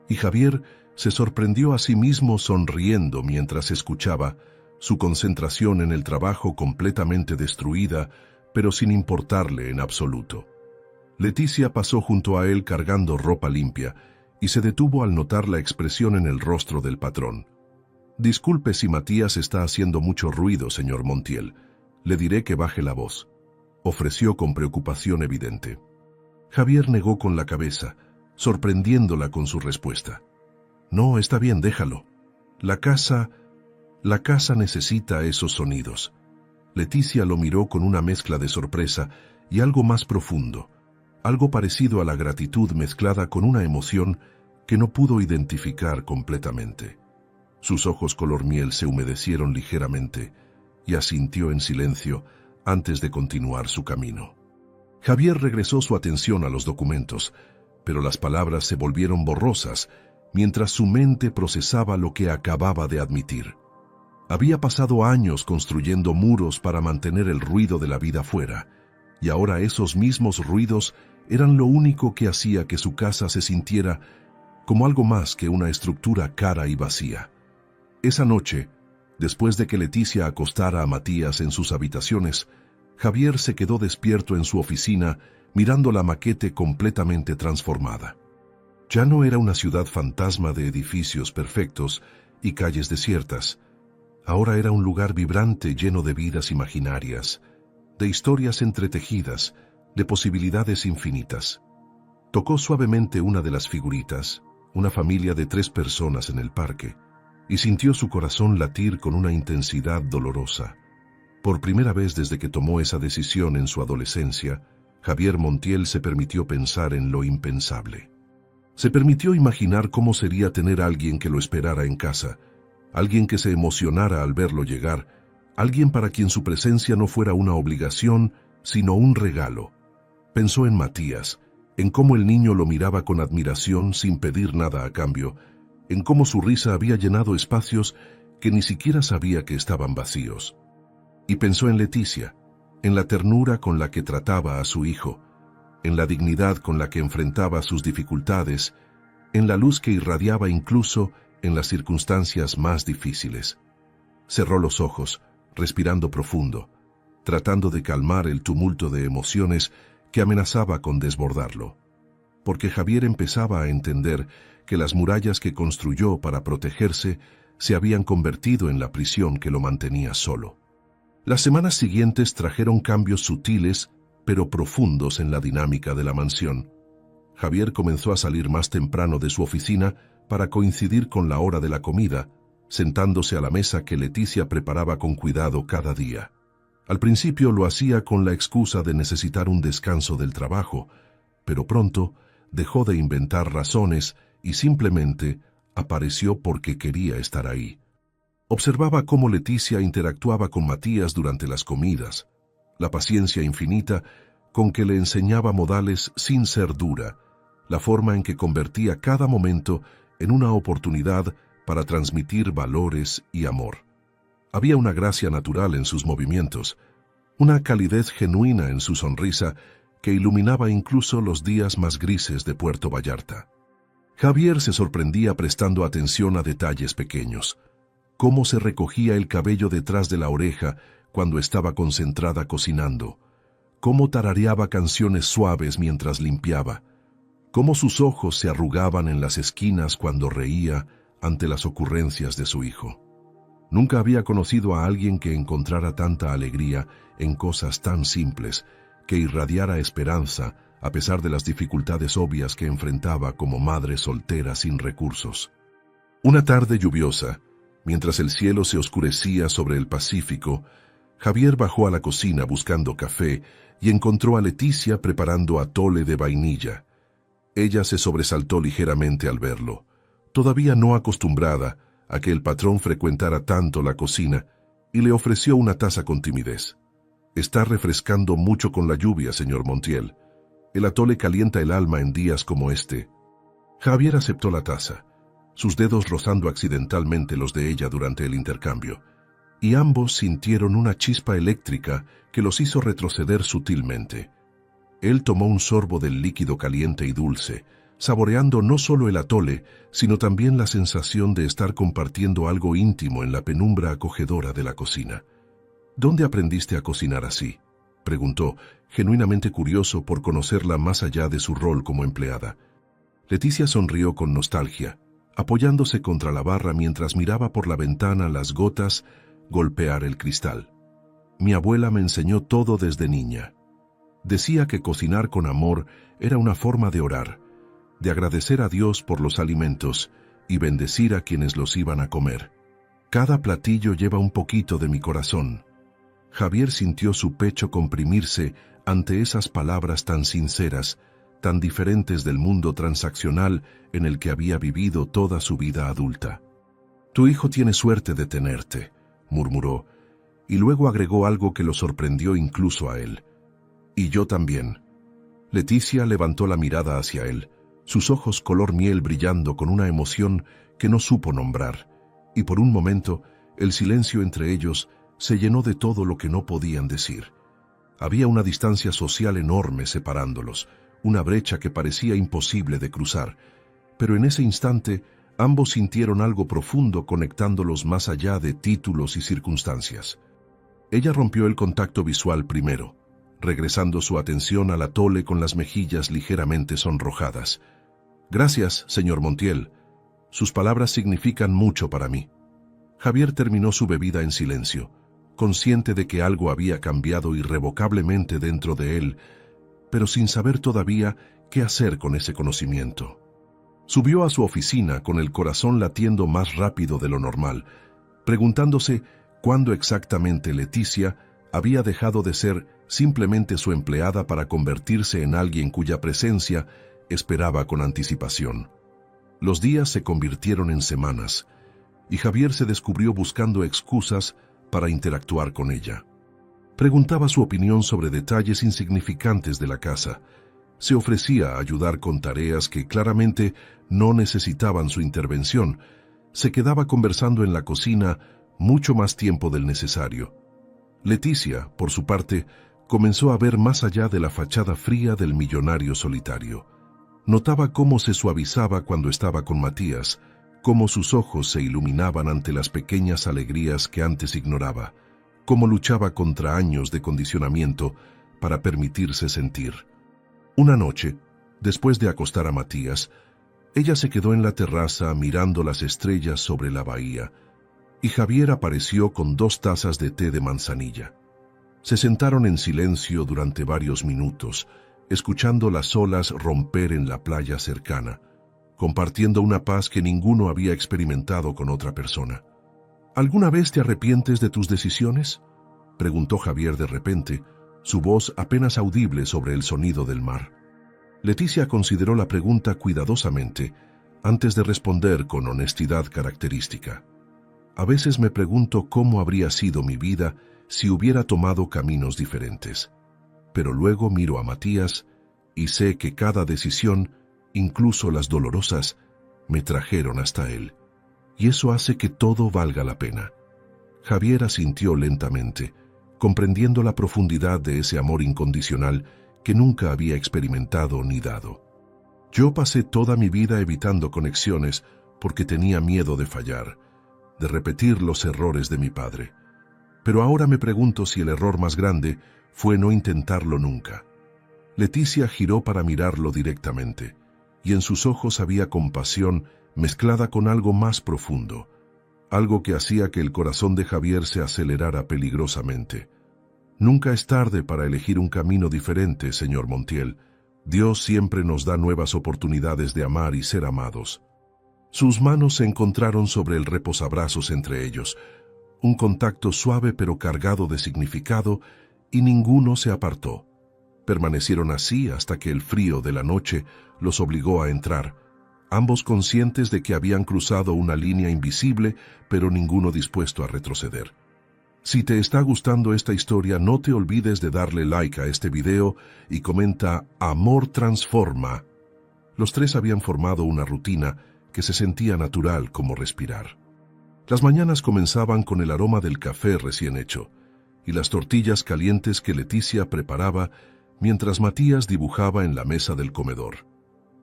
y Javier se sorprendió a sí mismo sonriendo mientras escuchaba, su concentración en el trabajo completamente destruida, pero sin importarle en absoluto. Leticia pasó junto a él cargando ropa limpia y se detuvo al notar la expresión en el rostro del patrón. «Disculpe si Matías está haciendo mucho ruido, señor Montiel. Le diré que baje la voz», ofreció con preocupación evidente. Javier negó con la cabeza, sorprendiéndola con su respuesta. «No, está bien, déjalo. La casa necesita esos sonidos». Leticia lo miró con una mezcla de sorpresa y algo más profundo, algo parecido a la gratitud mezclada con una emoción que no pudo identificar completamente. Sus ojos color miel se humedecieron ligeramente y asintió en silencio antes de continuar su camino. Javier regresó su atención a los documentos, pero las palabras se volvieron borrosas mientras su mente procesaba lo que acababa de admitir. Había pasado años construyendo muros para mantener el ruido de la vida fuera, y ahora esos mismos ruidos eran lo único que hacía que su casa se sintiera como algo más que una estructura cara y vacía. Esa noche, después de que Leticia acostara a Matías en sus habitaciones, Javier se quedó despierto en su oficina mirando la maquete completamente transformada. Ya no era una ciudad fantasma de edificios perfectos y calles desiertas. Ahora era un lugar vibrante lleno de vidas imaginarias, de historias entretejidas, de posibilidades infinitas. Tocó suavemente una de las figuritas, una familia de 3 personas en el parque, y sintió su corazón latir con una intensidad dolorosa. Por primera vez desde que tomó esa decisión en su adolescencia, Javier Montiel se permitió pensar en lo impensable. Se permitió imaginar cómo sería tener a alguien que lo esperara en casa, alguien que se emocionara al verlo llegar, alguien para quien su presencia no fuera una obligación, sino un regalo. Pensó en Matías, en cómo el niño lo miraba con admiración sin pedir nada a cambio, en cómo su risa había llenado espacios que ni siquiera sabía que estaban vacíos. Y pensó en Leticia, en la ternura con la que trataba a su hijo, en la dignidad con la que enfrentaba sus dificultades, en la luz que irradiaba incluso en las circunstancias más difíciles. Cerró los ojos, respirando profundo, tratando de calmar el tumulto de emociones que amenazaba con desbordarlo. Porque Javier empezaba a entender que las murallas que construyó para protegerse se habían convertido en la prisión que lo mantenía solo. Las semanas siguientes trajeron cambios sutiles pero profundos en la dinámica de la mansión. Javier comenzó a salir más temprano de su oficina para coincidir con la hora de la comida, sentándose a la mesa que Leticia preparaba con cuidado cada día. Al principio lo hacía con la excusa de necesitar un descanso del trabajo, pero pronto dejó de inventar razones y simplemente apareció porque quería estar ahí. Observaba cómo Leticia interactuaba con Matías durante las comidas, la paciencia infinita con que le enseñaba modales sin ser dura, la forma en que convertía cada momento en una oportunidad para transmitir valores y amor. Había una gracia natural en sus movimientos, una calidez genuina en su sonrisa que iluminaba incluso los días más grises de Puerto Vallarta. Javier se sorprendía prestando atención a detalles pequeños, cómo se recogía el cabello detrás de la oreja cuando estaba concentrada cocinando, cómo tarareaba canciones suaves mientras limpiaba, cómo sus ojos se arrugaban en las esquinas cuando reía ante las ocurrencias de su hijo. Nunca había conocido a alguien que encontrara tanta alegría en cosas tan simples, que irradiara esperanza a pesar de las dificultades obvias que enfrentaba como madre soltera sin recursos. Una tarde lluviosa, mientras el cielo se oscurecía sobre el Pacífico, Javier bajó a la cocina buscando café y encontró a Leticia preparando atole de vainilla. Ella se sobresaltó ligeramente al verlo, todavía no acostumbrada a que el patrón frecuentara tanto la cocina, y le ofreció una taza con timidez. «Está refrescando mucho con la lluvia, señor Montiel. El atole calienta el alma en días como este». Javier aceptó la taza, sus dedos rozando accidentalmente los de ella durante el intercambio, y ambos sintieron una chispa eléctrica que los hizo retroceder sutilmente. Él tomó un sorbo del líquido caliente y dulce, saboreando no solo el atole, sino también la sensación de estar compartiendo algo íntimo en la penumbra acogedora de la cocina. «¿Dónde aprendiste a cocinar así?», preguntó, genuinamente curioso por conocerla más allá de su rol como empleada. Leticia sonrió con nostalgia, apoyándose contra la barra mientras miraba por la ventana las gotas golpear el cristal. Mi abuela me enseñó todo desde niña. Decía que cocinar con amor era una forma de orar, de agradecer a Dios por los alimentos y bendecir a quienes los iban a comer. Cada platillo lleva un poquito de mi corazón. Javier sintió su pecho comprimirse ante esas palabras tan sinceras, tan diferentes del mundo transaccional en el que había vivido toda su vida adulta. «Tu hijo tiene suerte de tenerte», murmuró, y luego agregó algo que lo sorprendió incluso a él. «Y yo también». Leticia levantó la mirada hacia él, sus ojos color miel brillando con una emoción que no supo nombrar, y por un momento el silencio entre ellos se llenó de todo lo que no podían decir. Había una distancia social enorme separándolos, una brecha que parecía imposible de cruzar, pero en ese instante ambos sintieron algo profundo conectándolos más allá de títulos y circunstancias. Ella rompió el contacto visual primero, regresando su atención al atole con las mejillas ligeramente sonrojadas. «Gracias, señor Montiel. Sus palabras significan mucho para mí». Javier terminó su bebida en silencio, consciente de que algo había cambiado irrevocablemente dentro de él, pero sin saber todavía qué hacer con ese conocimiento. Subió a su oficina con el corazón latiendo más rápido de lo normal, preguntándose cuándo exactamente Leticia había dejado de ser simplemente su empleada para convertirse en alguien cuya presencia esperaba con anticipación. Los días se convirtieron en semanas, y Javier se descubrió buscando excusas para interactuar con ella. Preguntaba su opinión sobre detalles insignificantes de la casa. Se ofrecía a ayudar con tareas que claramente no necesitaban su intervención. Se quedaba conversando en la cocina mucho más tiempo del necesario. Leticia, por su parte, comenzó a ver más allá de la fachada fría del millonario solitario. Notaba cómo se suavizaba cuando estaba con Matías, cómo sus ojos se iluminaban ante las pequeñas alegrías que antes ignoraba, cómo luchaba contra años de condicionamiento para permitirse sentir. Una noche, después de acostar a Matías, ella se quedó en la terraza mirando las estrellas sobre la bahía, y Javier apareció con 2 tazas de té de manzanilla. Se sentaron en silencio durante varios minutos, escuchando las olas romper en la playa cercana, compartiendo una paz que ninguno había experimentado con otra persona. «¿Alguna vez te arrepientes de tus decisiones?», preguntó Javier de repente, su voz apenas audible sobre el sonido del mar. Leticia consideró la pregunta cuidadosamente, antes de responder con honestidad característica. «A veces me pregunto cómo habría sido mi vida si hubiera tomado caminos diferentes. Pero luego miro a Matías y sé que cada decisión, incluso las dolorosas, me trajeron hasta él. Y eso hace que todo valga la pena». Javier asintió lentamente, comprendiendo la profundidad de ese amor incondicional que nunca había experimentado ni dado. «Yo pasé toda mi vida evitando conexiones porque tenía miedo de fallar, de repetir los errores de mi padre. Pero ahora me pregunto si el error más grande fue no intentarlo nunca». Leticia giró para mirarlo directamente, y en sus ojos había compasión mezclada con algo más profundo, algo que hacía que el corazón de Javier se acelerara peligrosamente. «Nunca es tarde para elegir un camino diferente, señor Montiel. Dios siempre nos da nuevas oportunidades de amar y ser amados». Sus manos se encontraron sobre el reposabrazos entre ellos, un contacto suave pero cargado de significado, y ninguno se apartó. Permanecieron así hasta que el frío de la noche los obligó a entrar, ambos conscientes de que habían cruzado una línea invisible, pero ninguno dispuesto a retroceder. Si te está gustando esta historia, no te olvides de darle like a este video y comenta «Amor transforma». Los 3 habían formado una rutina que se sentía natural como respirar. Las mañanas comenzaban con el aroma del café recién hecho y las tortillas calientes que Leticia preparaba mientras Matías dibujaba en la mesa del comedor.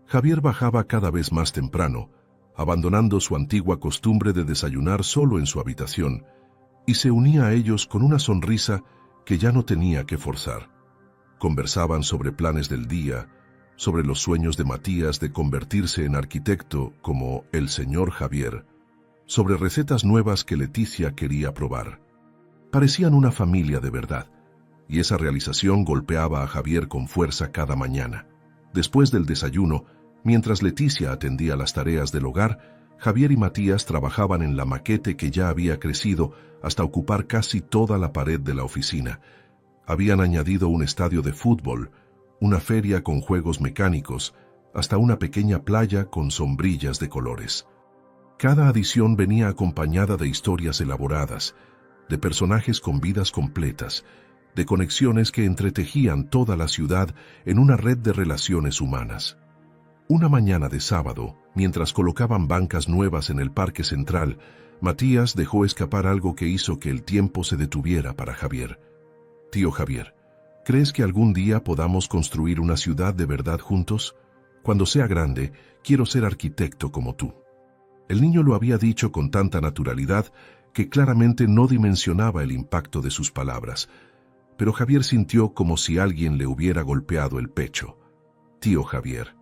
Javier bajaba cada vez más temprano, abandonando su antigua costumbre de desayunar solo en su habitación, y se unía a ellos con una sonrisa que ya no tenía que forzar. Conversaban sobre planes del día, sobre los sueños de Matías de convertirse en arquitecto como el señor Javier, sobre recetas nuevas que Leticia quería probar. Parecían una familia de verdad, y esa realización golpeaba a Javier con fuerza cada mañana. Después del desayuno, mientras Leticia atendía las tareas del hogar, Javier y Matías trabajaban en la maquete que ya había crecido hasta ocupar casi toda la pared de la oficina. Habían añadido un estadio de fútbol, una feria con juegos mecánicos, hasta una pequeña playa con sombrillas de colores. Cada adición venía acompañada de historias elaboradas, de personajes con vidas completas, de conexiones que entretejían toda la ciudad en una red de relaciones humanas. Una mañana de sábado, mientras colocaban bancas nuevas en el parque central, Matías dejó escapar algo que hizo que el tiempo se detuviera para Javier. «Tío Javier, ¿crees que algún día podamos construir una ciudad de verdad juntos? Cuando sea grande, quiero ser arquitecto como tú». El niño lo había dicho con tanta naturalidad que claramente no dimensionaba el impacto de sus palabras, pero Javier sintió como si alguien le hubiera golpeado el pecho. «Tío Javier».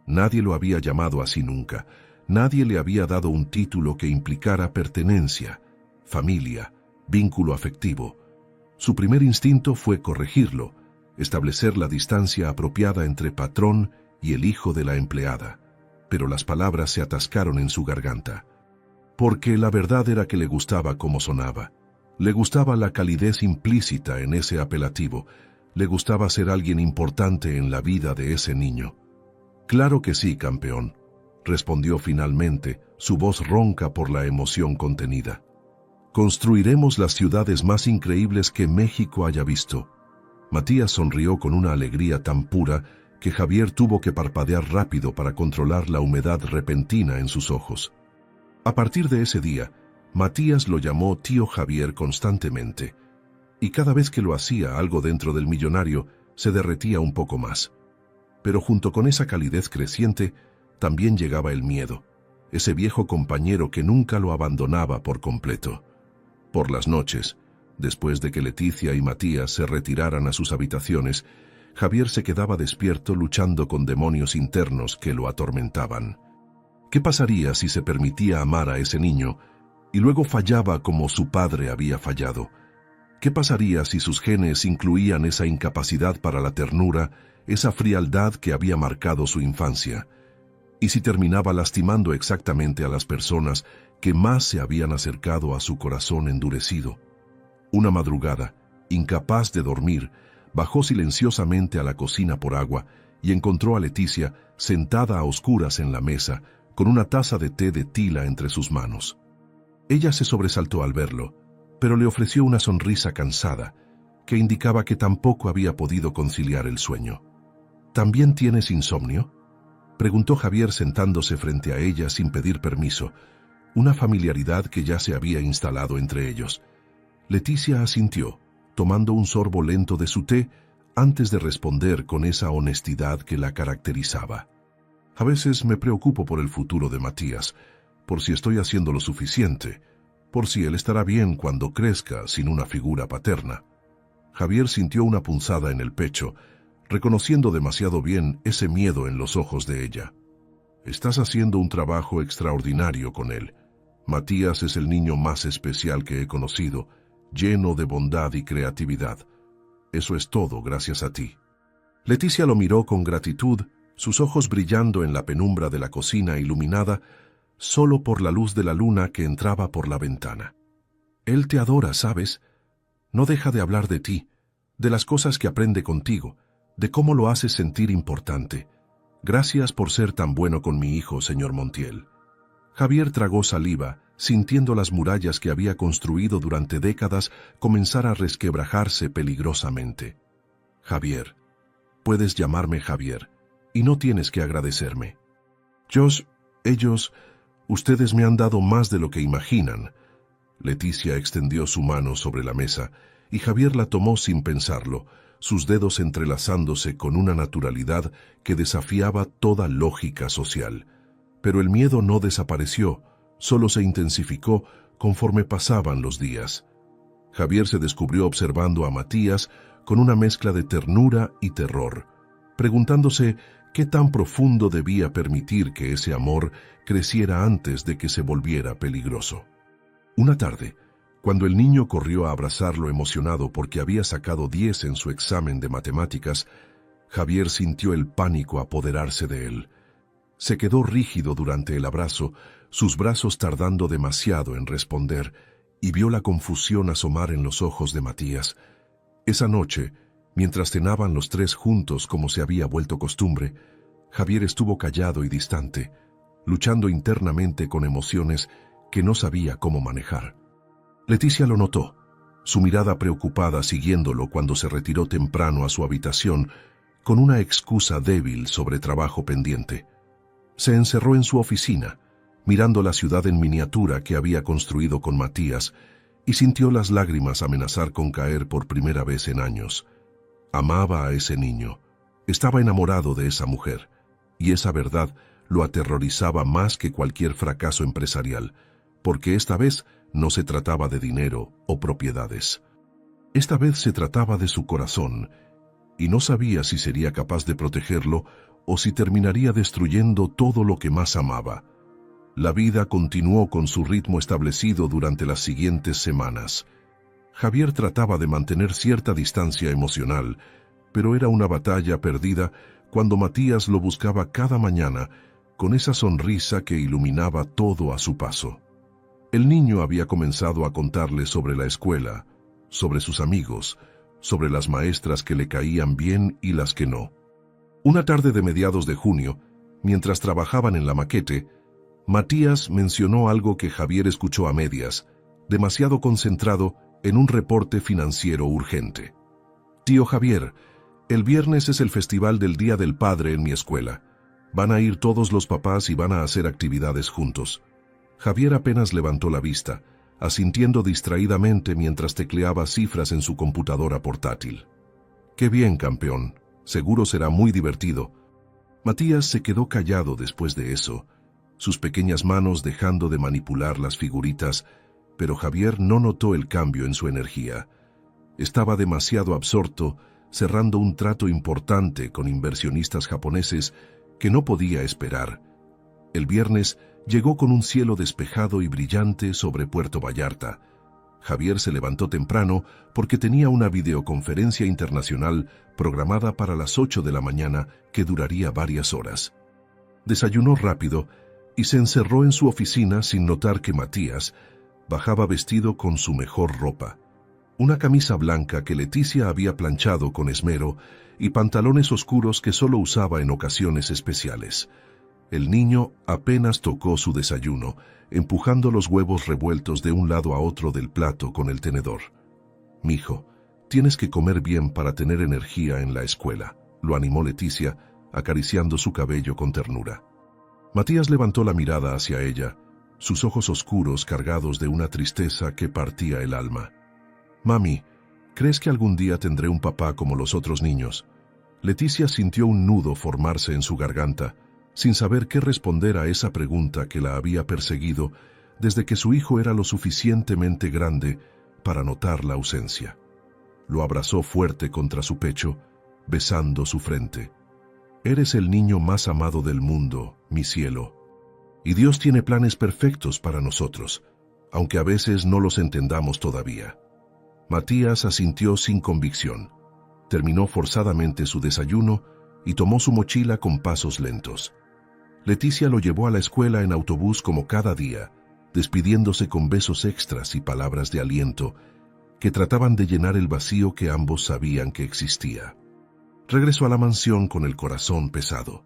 Nadie lo había llamado así nunca. Nadie le había dado un título que implicara pertenencia, familia, vínculo afectivo. Su primer instinto fue corregirlo, establecer la distancia apropiada entre patrón y el hijo de la empleada. Pero las palabras se atascaron en su garganta. Porque la verdad era que le gustaba cómo sonaba. Le gustaba la calidez implícita en ese apelativo. Le gustaba ser alguien importante en la vida de ese niño. «Claro que sí, campeón», respondió finalmente, su voz ronca por la emoción contenida. «Construiremos las ciudades más increíbles que México haya visto». Matías sonrió con una alegría tan pura que Javier tuvo que parpadear rápido para controlar la humedad repentina en sus ojos. A partir de ese día, Matías lo llamó tío Javier constantemente, y cada vez que lo hacía algo dentro del millonario se derretía un poco más. Pero junto con esa calidez creciente, también llegaba el miedo, ese viejo compañero que nunca lo abandonaba por completo. Por las noches, después de que Leticia y Matías se retiraran a sus habitaciones, Javier se quedaba despierto luchando con demonios internos que lo atormentaban. ¿Qué pasaría si se permitía amar a ese niño y luego fallaba como su padre había fallado? ¿Qué pasaría si sus genes incluían esa incapacidad para la ternura, esa frialdad que había marcado su infancia? ¿Y si terminaba lastimando exactamente a las personas que más se habían acercado a su corazón endurecido? Una madrugada, incapaz de dormir, bajó silenciosamente a la cocina por agua y encontró a Leticia sentada a oscuras en la mesa, con una taza de té de tila entre sus manos. Ella se sobresaltó al verlo, pero le ofreció una sonrisa cansada, que indicaba que tampoco había podido conciliar el sueño. «¿También tienes insomnio?», preguntó Javier sentándose frente a ella sin pedir permiso, una familiaridad que ya se había instalado entre ellos. Leticia asintió, tomando un sorbo lento de su té, antes de responder con esa honestidad que la caracterizaba. «A veces me preocupo por el futuro de Matías, por si estoy haciendo lo suficiente, por si él estará bien cuando crezca sin una figura paterna». Javier sintió una punzada en el pecho, reconociendo demasiado bien ese miedo en los ojos de ella. «Estás haciendo un trabajo extraordinario con él. Matías es el niño más especial que he conocido, lleno de bondad y creatividad. Eso es todo gracias a ti». Leticia lo miró con gratitud, sus ojos brillando en la penumbra de la cocina iluminada solo por la luz de la luna que entraba por la ventana. «Él te adora, ¿sabes? No deja de hablar de ti, de las cosas que aprende contigo, de cómo lo haces sentir importante. Gracias por ser tan bueno con mi hijo, señor Montiel». Javier tragó saliva, sintiendo las murallas que había construido durante décadas comenzar a resquebrajarse peligrosamente. «Javier, puedes llamarme Javier, y no tienes que agradecerme. Ustedes me han dado más de lo que imaginan». Leticia extendió su mano sobre la mesa, y Javier la tomó sin pensarlo, sus dedos entrelazándose con una naturalidad que desafiaba toda lógica social. Pero el miedo no desapareció, solo se intensificó conforme pasaban los días. Javier se descubrió observando a Matías con una mezcla de ternura y terror, preguntándose qué tan profundo debía permitir que ese amor creciera antes de que se volviera peligroso. Una tarde, cuando el niño corrió a abrazarlo emocionado porque había sacado 10 en su examen de matemáticas, Javier sintió el pánico apoderarse de él. Se quedó rígido durante el abrazo, sus brazos tardando demasiado en responder, y vio la confusión asomar en los ojos de Matías. Esa noche, mientras cenaban los tres juntos como se había vuelto costumbre, Javier estuvo callado y distante, luchando internamente con emociones que no sabía cómo manejar. Leticia lo notó, su mirada preocupada siguiéndolo cuando se retiró temprano a su habitación con una excusa débil sobre trabajo pendiente. Se encerró en su oficina, mirando la ciudad en miniatura que había construido con Matías, y sintió las lágrimas amenazar con caer por primera vez en años. Amaba a ese niño, estaba enamorado de esa mujer, y esa verdad lo aterrorizaba más que cualquier fracaso empresarial, porque esta vez no se trataba de dinero o propiedades. Esta vez se trataba de su corazón, y no sabía si sería capaz de protegerlo o si terminaría destruyendo todo lo que más amaba. La vida continuó con su ritmo establecido durante las siguientes semanas. Javier trataba de mantener cierta distancia emocional, pero era una batalla perdida cuando Matías lo buscaba cada mañana con esa sonrisa que iluminaba todo a su paso. El niño había comenzado a contarle sobre la escuela, sobre sus amigos, sobre las maestras que le caían bien y las que no. Una tarde de mediados de junio, mientras trabajaban en la maquete, Matías mencionó algo que Javier escuchó a medias, demasiado concentrado en un reporte financiero urgente. «Tío Javier, el viernes es el festival del Día del Padre en mi escuela. Van a ir todos los papás y van a hacer actividades juntos». Javier apenas levantó la vista, asintiendo distraídamente mientras tecleaba cifras en su computadora portátil. «Qué bien, campeón. Seguro será muy divertido». Matías se quedó callado después de eso, sus pequeñas manos dejando de manipular las figuritas, pero Javier no notó el cambio en su energía. Estaba demasiado absorto, cerrando un trato importante con inversionistas japoneses que no podía esperar. El viernes llegó con un cielo despejado y brillante sobre Puerto Vallarta. Javier se levantó temprano porque tenía una videoconferencia internacional programada para las 8 de la mañana que duraría varias horas. Desayunó rápido y se encerró en su oficina sin notar que Matías bajaba vestido con su mejor ropa. Una camisa blanca que Leticia había planchado con esmero y pantalones oscuros que solo usaba en ocasiones especiales. El niño apenas tocó su desayuno, empujando los huevos revueltos de un lado a otro del plato con el tenedor. «Mijo, tienes que comer bien para tener energía en la escuela», lo animó Leticia, acariciando su cabello con ternura. Matías levantó la mirada hacia ella, sus ojos oscuros cargados de una tristeza que partía el alma. «Mami, ¿crees que algún día tendré un papá como los otros niños?» Leticia sintió un nudo formarse en su garganta, sin saber qué responder a esa pregunta que la había perseguido desde que su hijo era lo suficientemente grande para notar la ausencia. Lo abrazó fuerte contra su pecho, besando su frente. «Eres el niño más amado del mundo, mi cielo. Y Dios tiene planes perfectos para nosotros, aunque a veces no los entendamos todavía». Matías asintió sin convicción. Terminó forzadamente su desayuno y tomó su mochila con pasos lentos. Leticia lo llevó a la escuela en autobús como cada día, despidiéndose con besos extras y palabras de aliento que trataban de llenar el vacío que ambos sabían que existía. Regresó a la mansión con el corazón pesado,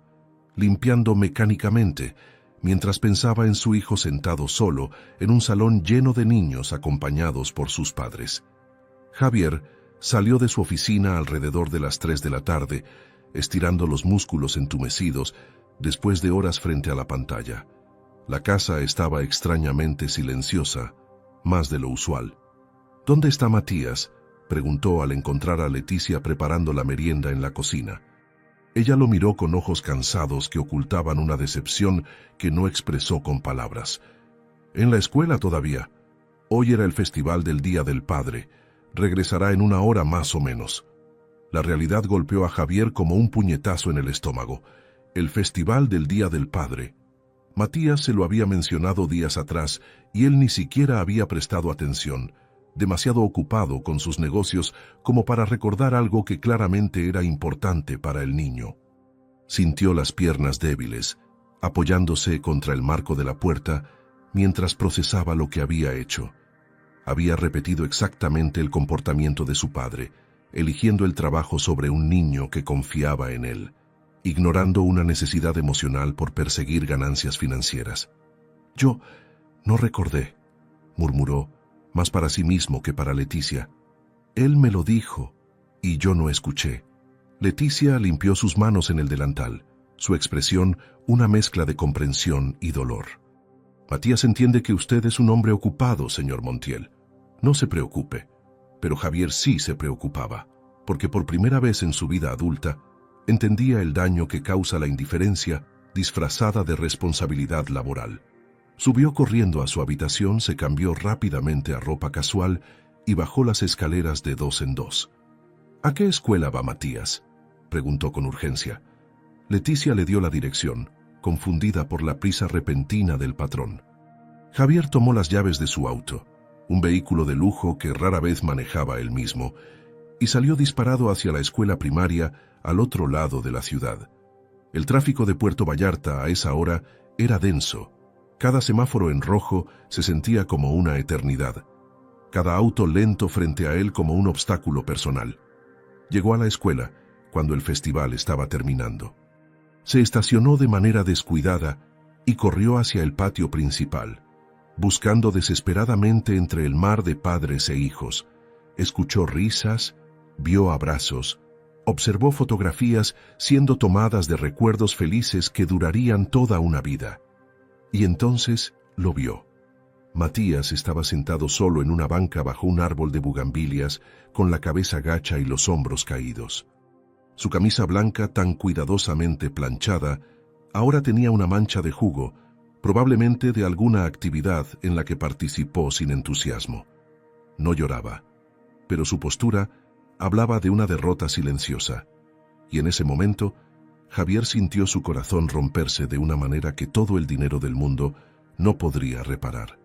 limpiando mecánicamente, mientras pensaba en su hijo sentado solo en un salón lleno de niños acompañados por sus padres. Javier salió de su oficina alrededor de las 3 de la tarde, estirando los músculos entumecidos después de horas frente a la pantalla. La casa estaba extrañamente silenciosa, más de lo usual. «¿Dónde está Matías?», preguntó al encontrar a Leticia preparando la merienda en la cocina. Ella lo miró con ojos cansados que ocultaban una decepción que no expresó con palabras. «En la escuela todavía. Hoy era el festival del Día del Padre. Regresará en una hora más o menos. La realidad golpeó a Javier como un puñetazo en el estómago. El festival del Día del Padre. Matías se lo había mencionado días atrás y él ni siquiera había prestado atención, demasiado ocupado con sus negocios como para recordar algo que claramente era importante para el niño. Sintió las piernas débiles, apoyándose contra el marco de la puerta mientras procesaba lo que había hecho. Había repetido exactamente el comportamiento de su padre, eligiendo el trabajo sobre un niño que confiaba en él, ignorando una necesidad emocional por perseguir ganancias financieras. «Yo no recordé», murmuró, más para sí mismo que para Leticia. «Él me lo dijo, y yo no escuché». Leticia limpió sus manos en el delantal, su expresión una mezcla de comprensión y dolor. «Matías entiende que usted es un hombre ocupado, señor Montiel. No se preocupe». Pero Javier sí se preocupaba, porque por primera vez en su vida adulta, entendía el daño que causa la indiferencia disfrazada de responsabilidad laboral. Subió corriendo a su habitación, se cambió rápidamente a ropa casual y bajó las escaleras de 2 en 2. «¿A qué escuela va Matías?», preguntó con urgencia. Leticia le dio la dirección, confundida por la prisa repentina del patrón. Javier tomó las llaves de su auto, un vehículo de lujo que rara vez manejaba él mismo, y salió disparado hacia la escuela primaria al otro lado de la ciudad. El tráfico de Puerto Vallarta a esa hora era denso. Cada semáforo en rojo se sentía como una eternidad. Cada auto lento frente a él como un obstáculo personal. Llegó a la escuela cuando el festival estaba terminando. Se estacionó de manera descuidada y corrió hacia el patio principal, buscando desesperadamente entre el mar de padres e hijos. Escuchó risas, vio abrazos, observó fotografías siendo tomadas de recuerdos felices que durarían toda una vida. Y entonces lo vio. Matías estaba sentado solo en una banca bajo un árbol de bugambilias, con la cabeza gacha y los hombros caídos. Su camisa blanca, tan cuidadosamente planchada, ahora tenía una mancha de jugo, probablemente de alguna actividad en la que participó sin entusiasmo. No lloraba, pero su postura hablaba de una derrota silenciosa, y en ese momento Javier sintió su corazón romperse de una manera que todo el dinero del mundo no podría reparar.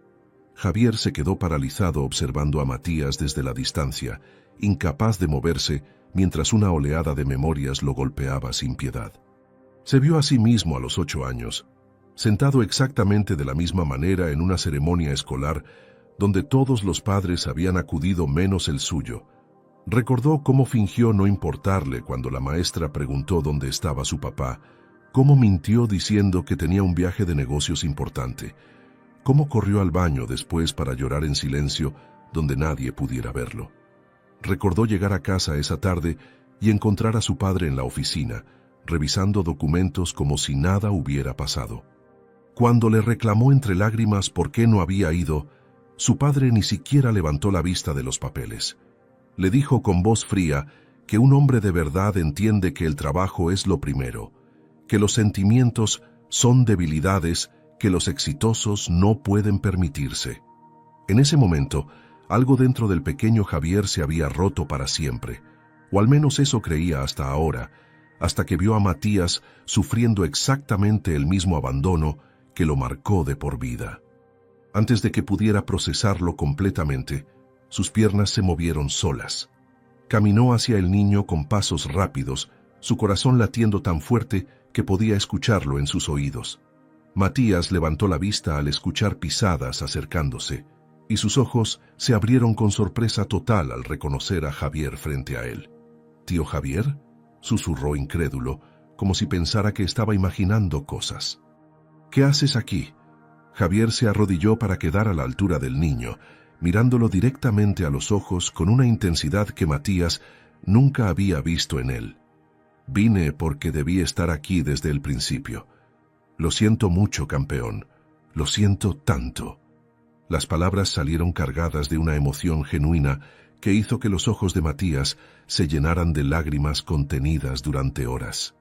Javier se quedó paralizado observando a Matías desde la distancia, incapaz de moverse mientras una oleada de memorias lo golpeaba sin piedad. Se vio a sí mismo a los 8 años, sentado exactamente de la misma manera en una ceremonia escolar donde todos los padres habían acudido menos el suyo. Recordó cómo fingió no importarle cuando la maestra preguntó dónde estaba su papá, cómo mintió diciendo que tenía un viaje de negocios importante, cómo corrió al baño después para llorar en silencio donde nadie pudiera verlo. Recordó llegar a casa esa tarde y encontrar a su padre en la oficina, revisando documentos como si nada hubiera pasado. Cuando le reclamó entre lágrimas por qué no había ido, su padre ni siquiera levantó la vista de los papeles. Le dijo con voz fría que un hombre de verdad entiende que el trabajo es lo primero, que los sentimientos son debilidades que los exitosos no pueden permitirse. En ese momento, algo dentro del pequeño Javier se había roto para siempre, o al menos eso creía hasta ahora, hasta que vio a Matías sufriendo exactamente el mismo abandono que lo marcó de por vida. Antes de que pudiera procesarlo completamente, sus piernas se movieron solas. Caminó hacia el niño con pasos rápidos, su corazón latiendo tan fuerte que podía escucharlo en sus oídos. Matías levantó la vista al escuchar pisadas acercándose, y sus ojos se abrieron con sorpresa total al reconocer a Javier frente a él. «¿Tío Javier?», susurró incrédulo, como si pensara que estaba imaginando cosas. «¿Qué haces aquí?». Javier se arrodilló para quedar a la altura del niño, mirándolo directamente a los ojos con una intensidad que Matías nunca había visto en él. «Vine porque debí estar aquí desde el principio. Lo siento mucho, campeón. Lo siento tanto». Las palabras salieron cargadas de una emoción genuina que hizo que los ojos de Matías se llenaran de lágrimas contenidas durante horas.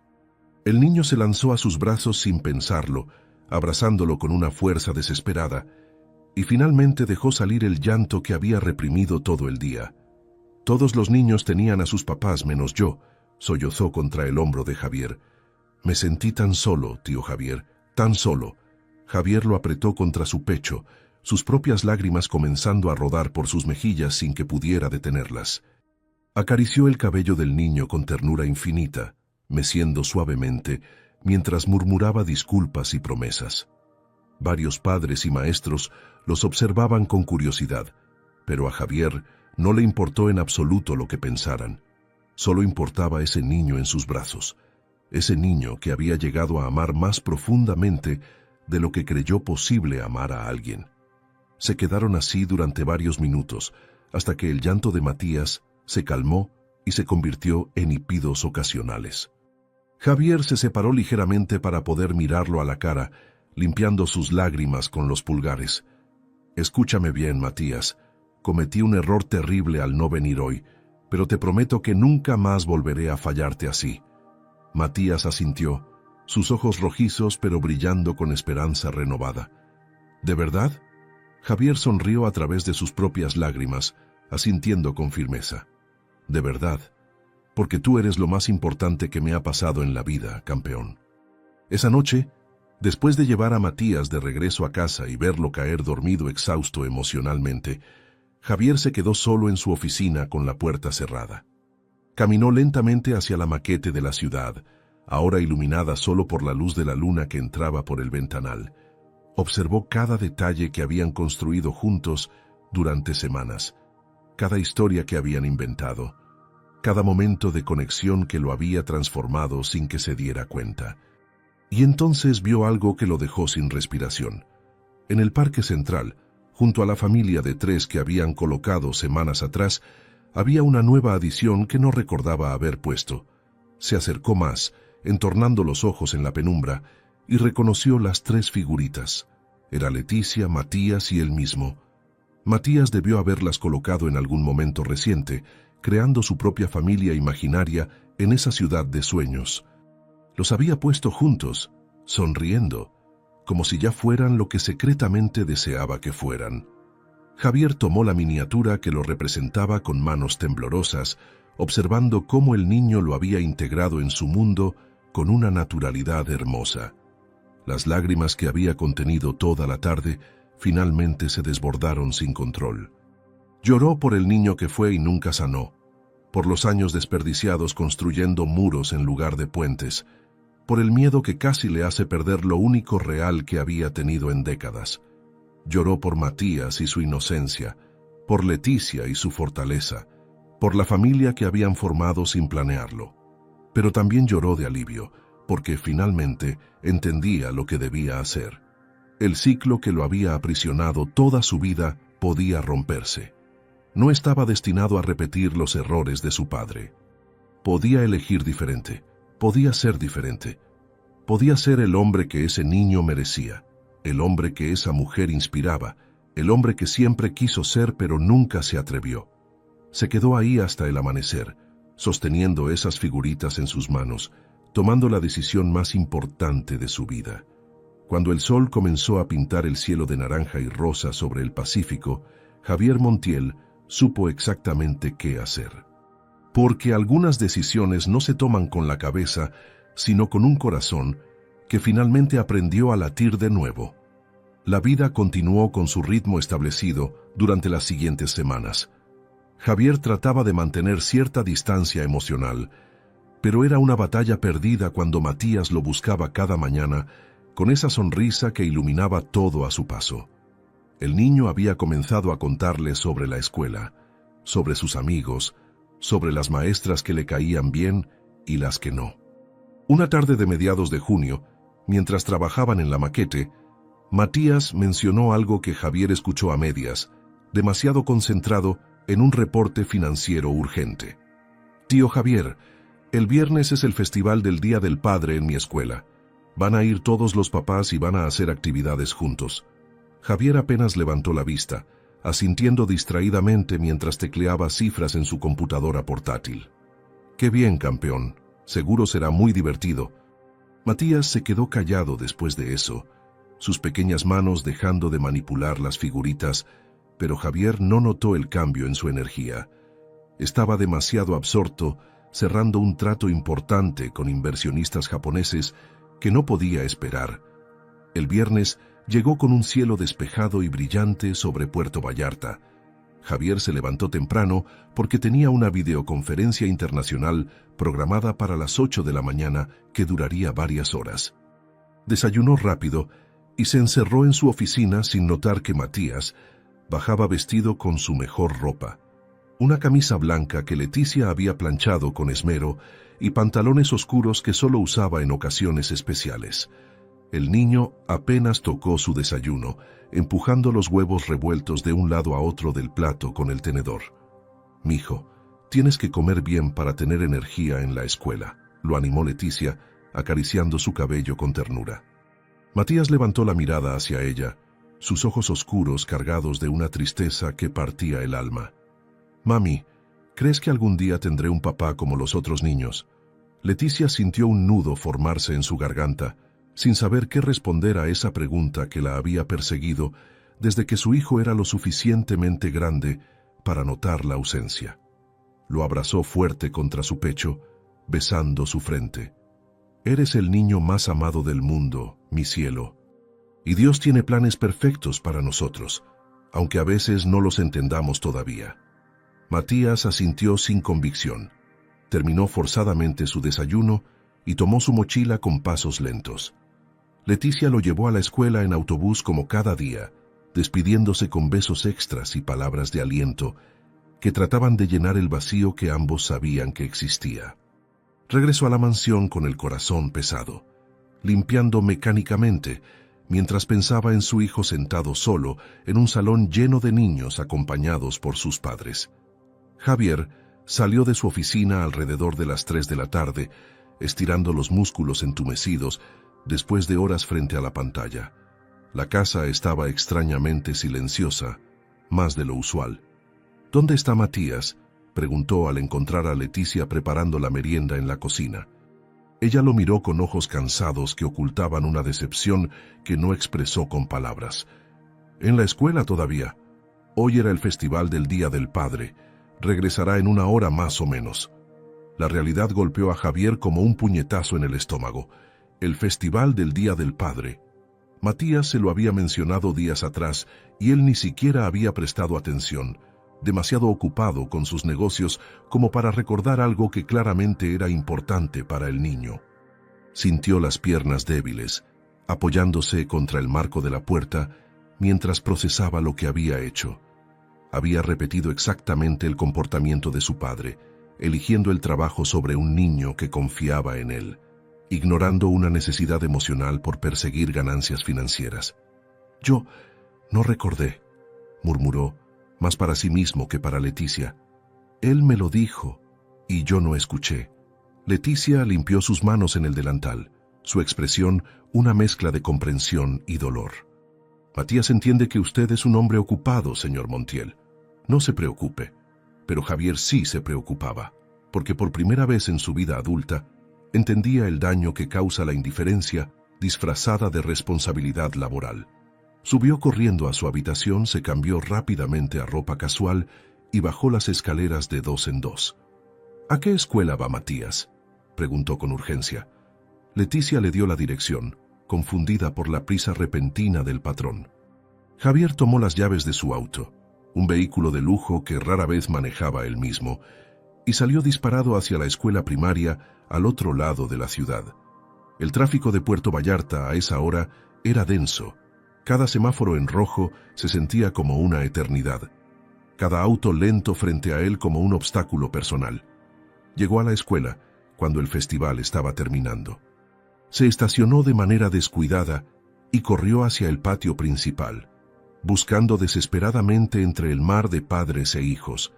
El niño se lanzó a sus brazos sin pensarlo, abrazándolo con una fuerza desesperada, y finalmente dejó salir el llanto que había reprimido todo el día. Todos los niños tenían a sus papás menos yo, sollozó contra el hombro de Javier. Me sentí tan solo, tío Javier, tan solo. Javier lo apretó contra su pecho, sus propias lágrimas comenzando a rodar por sus mejillas sin que pudiera detenerlas. Acarició el cabello del niño con ternura infinita, meciendo suavemente, mientras murmuraba disculpas y promesas. Varios padres y maestros los observaban con curiosidad, pero a Javier no le importó en absoluto lo que pensaran. Solo importaba ese niño en sus brazos, ese niño que había llegado a amar más profundamente de lo que creyó posible amar a alguien. Se quedaron así durante varios minutos, hasta que el llanto de Matías se calmó y se convirtió en hipidos ocasionales. Javier se separó ligeramente para poder mirarlo a la cara, limpiando sus lágrimas con los pulgares. Escúchame bien, Matías. Cometí un error terrible al no venir hoy, pero te prometo que nunca más volveré a fallarte así. Matías asintió, sus ojos rojizos pero brillando con esperanza renovada. ¿De verdad? Javier sonrió a través de sus propias lágrimas, asintiendo con firmeza. De verdad, porque tú eres lo más importante que me ha pasado en la vida, campeón. Esa noche, después de llevar a Matías de regreso a casa y verlo caer dormido exhausto emocionalmente, Javier se quedó solo en su oficina con la puerta cerrada. Caminó lentamente hacia la maquete de la ciudad, ahora iluminada solo por la luz de la luna que entraba por el ventanal. Observó cada detalle que habían construido juntos durante semanas, cada historia que habían inventado, cada momento de conexión que lo había transformado sin que se diera cuenta. Y entonces vio algo que lo dejó sin respiración. En el parque central, junto a la familia de 3 que habían colocado semanas atrás, había una nueva adición que no recordaba haber puesto. Se acercó más, entornando los ojos en la penumbra, y reconoció las 3 figuritas. Era Leticia, Matías y él mismo. Matías debió haberlas colocado en algún momento reciente, creando su propia familia imaginaria en esa ciudad de sueños. Los había puesto juntos, sonriendo, como si ya fueran lo que secretamente deseaba que fueran. Javier tomó la miniatura que lo representaba con manos temblorosas, observando cómo el niño lo había integrado en su mundo con una naturalidad hermosa. Las lágrimas que había contenido toda la tarde finalmente se desbordaron sin control. Lloró por el niño que fue y nunca sanó, por los años desperdiciados construyendo muros en lugar de puentes, por el miedo que casi le hace perder lo único real que había tenido en décadas. Lloró por Matías y su inocencia, por Leticia y su fortaleza, por la familia que habían formado sin planearlo. Pero también lloró de alivio, porque finalmente entendía lo que debía hacer. El ciclo que lo había aprisionado toda su vida podía romperse. No estaba destinado a repetir los errores de su padre. Podía elegir diferente, podía ser diferente. Podía ser el hombre que ese niño merecía, el hombre que esa mujer inspiraba, el hombre que siempre quiso ser pero nunca se atrevió. Se quedó ahí hasta el amanecer, sosteniendo esas figuritas en sus manos, tomando la decisión más importante de su vida. Cuando el sol comenzó a pintar el cielo de naranja y rosa sobre el Pacífico, Javier Montiel supo exactamente qué hacer. Porque algunas decisiones no se toman con la cabeza, sino con un corazón que finalmente aprendió a latir de nuevo. La vida continuó con su ritmo establecido durante las siguientes semanas. Javier trataba de mantener cierta distancia emocional, pero era una batalla perdida cuando Matías lo buscaba cada mañana con esa sonrisa que iluminaba todo a su paso. El niño había comenzado a contarle sobre la escuela, sobre sus amigos, sobre las maestras que le caían bien y las que no. Una tarde de mediados de junio, mientras trabajaban en la maquete, Matías mencionó algo que Javier escuchó a medias, demasiado concentrado en un reporte financiero urgente. «Tío Javier, el viernes es el festival del Día del Padre en mi escuela. Van a ir todos los papás y van a hacer actividades juntos». Javier apenas levantó la vista, asintiendo distraídamente mientras tecleaba cifras en su computadora portátil. «Qué bien, campeón. Seguro será muy divertido». Matías se quedó callado después de eso. sus pequeñas manos dejando de manipular las figuritas, pero Javier no notó el cambio en su energía. Estaba demasiado absorto, cerrando un trato importante con inversionistas japoneses que no podía esperar. El viernes llegó con un cielo despejado y brillante sobre Puerto Vallarta. Javier se levantó temprano porque tenía una videoconferencia internacional programada para las 8 de la mañana que duraría varias horas. Desayunó rápido y se encerró en su oficina sin notar que Matías bajaba vestido con su mejor ropa. Una camisa blanca que Leticia había planchado con esmero y pantalones oscuros que solo usaba en ocasiones especiales. El niño apenas tocó su desayuno, empujando los huevos revueltos de un lado a otro del plato con el tenedor. «Mijo, tienes que comer bien para tener energía en la escuela», lo animó Leticia, acariciando su cabello con ternura. Matías levantó la mirada hacia ella, sus ojos oscuros cargados de una tristeza que partía el alma. «Mami, ¿crees que algún día tendré un papá como los otros niños?» Leticia sintió un nudo formarse en su garganta, sin saber qué responder a esa pregunta que la había perseguido desde que su hijo era lo suficientemente grande para notar la ausencia. Lo abrazó fuerte contra su pecho, besando su frente. «Eres el niño más amado del mundo, mi cielo. Y Dios tiene planes perfectos para nosotros, aunque a veces no los entendamos todavía». Matías asintió sin convicción. Terminó forzadamente su desayuno y tomó su mochila con pasos lentos. Leticia lo llevó a la escuela en autobús como cada día, despidiéndose con besos extras y palabras de aliento que trataban de llenar el vacío que ambos sabían que existía. Regresó a la mansión con el corazón pesado, limpiando mecánicamente, mientras pensaba en su hijo sentado solo en un salón lleno de niños acompañados por sus padres. Javier salió de su oficina alrededor de las 3 de la tarde, estirando los músculos entumecidos después de horas frente a la pantalla. La casa estaba extrañamente silenciosa, más de lo usual. «¿Dónde está Matías?», preguntó al encontrar a Leticia preparando la merienda en la cocina. Ella lo miró con ojos cansados que ocultaban una decepción que no expresó con palabras. «En la escuela todavía. Hoy era el festival del Día del Padre. Regresará en una hora más o menos». La realidad golpeó a Javier como un puñetazo en el estómago. El festival del Día del Padre. Matías se lo había mencionado días atrás y él ni siquiera había prestado atención, demasiado ocupado con sus negocios como para recordar algo que claramente era importante para el niño. Sintió las piernas débiles, apoyándose contra el marco de la puerta mientras procesaba lo que había hecho. Había repetido exactamente el comportamiento de su padre, eligiendo el trabajo sobre un niño que confiaba en él, ignorando una necesidad emocional por perseguir ganancias financieras. «Yo no recordé», murmuró, más para sí mismo que para Leticia. «Él me lo dijo, y yo no escuché». Leticia limpió sus manos en el delantal, su expresión una mezcla de comprensión y dolor. «Matías entiende que usted es un hombre ocupado, señor Montiel. No se preocupe». Pero Javier sí se preocupaba, porque por primera vez en su vida adulta, entendía el daño que causa la indiferencia disfrazada de responsabilidad laboral. Subió corriendo a su habitación, se cambió rápidamente a ropa casual y bajó las escaleras de 2 en 2. «¿A qué escuela va Matías?», preguntó con urgencia. Leticia le dio la dirección, confundida por la prisa repentina del patrón. Javier tomó las llaves de su auto, un vehículo de lujo que rara vez manejaba él mismo, y salió disparado hacia la escuela primaria al otro lado de la ciudad. El tráfico de Puerto Vallarta a esa hora era denso. Cada semáforo en rojo se sentía como una eternidad. Cada auto lento frente a él como un obstáculo personal. Llegó a la escuela cuando el festival estaba terminando. Se estacionó de manera descuidada y corrió hacia el patio principal, buscando desesperadamente entre el mar de padres e hijos.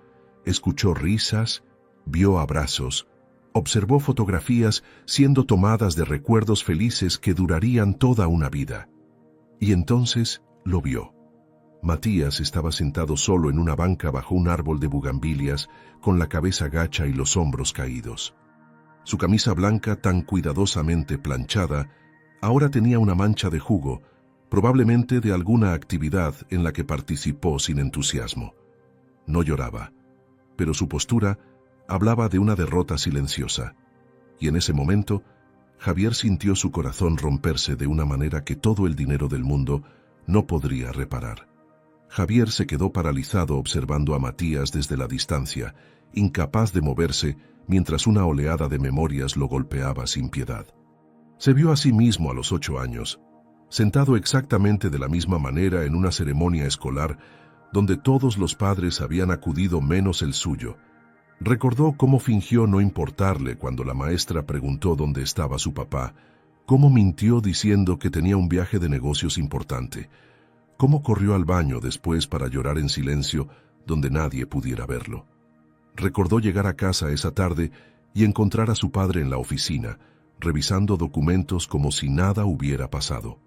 Escuchó risas, vio abrazos, observó fotografías siendo tomadas de recuerdos felices que durarían toda una vida. Y entonces lo vio. Matías estaba sentado solo en una banca bajo un árbol de bugambilias, con la cabeza gacha y los hombros caídos. Su camisa blanca, tan cuidadosamente planchada, ahora tenía una mancha de jugo, probablemente de alguna actividad en la que participó sin entusiasmo. No lloraba, pero su postura hablaba de una derrota silenciosa, y en ese momento Javier sintió su corazón romperse de una manera que todo el dinero del mundo no podría reparar. Javier se quedó paralizado observando a Matías desde la distancia, incapaz de moverse mientras una oleada de memorias lo golpeaba sin piedad. Se vio a sí mismo a los 8 años, sentado exactamente de la misma manera en una ceremonia escolar donde todos los padres habían acudido menos el suyo. Recordó cómo fingió no importarle cuando la maestra preguntó dónde estaba su papá, cómo mintió diciendo que tenía un viaje de negocios importante, cómo corrió al baño después para llorar en silencio donde nadie pudiera verlo. Recordó llegar a casa esa tarde y encontrar a su padre en la oficina, revisando documentos como si nada hubiera pasado.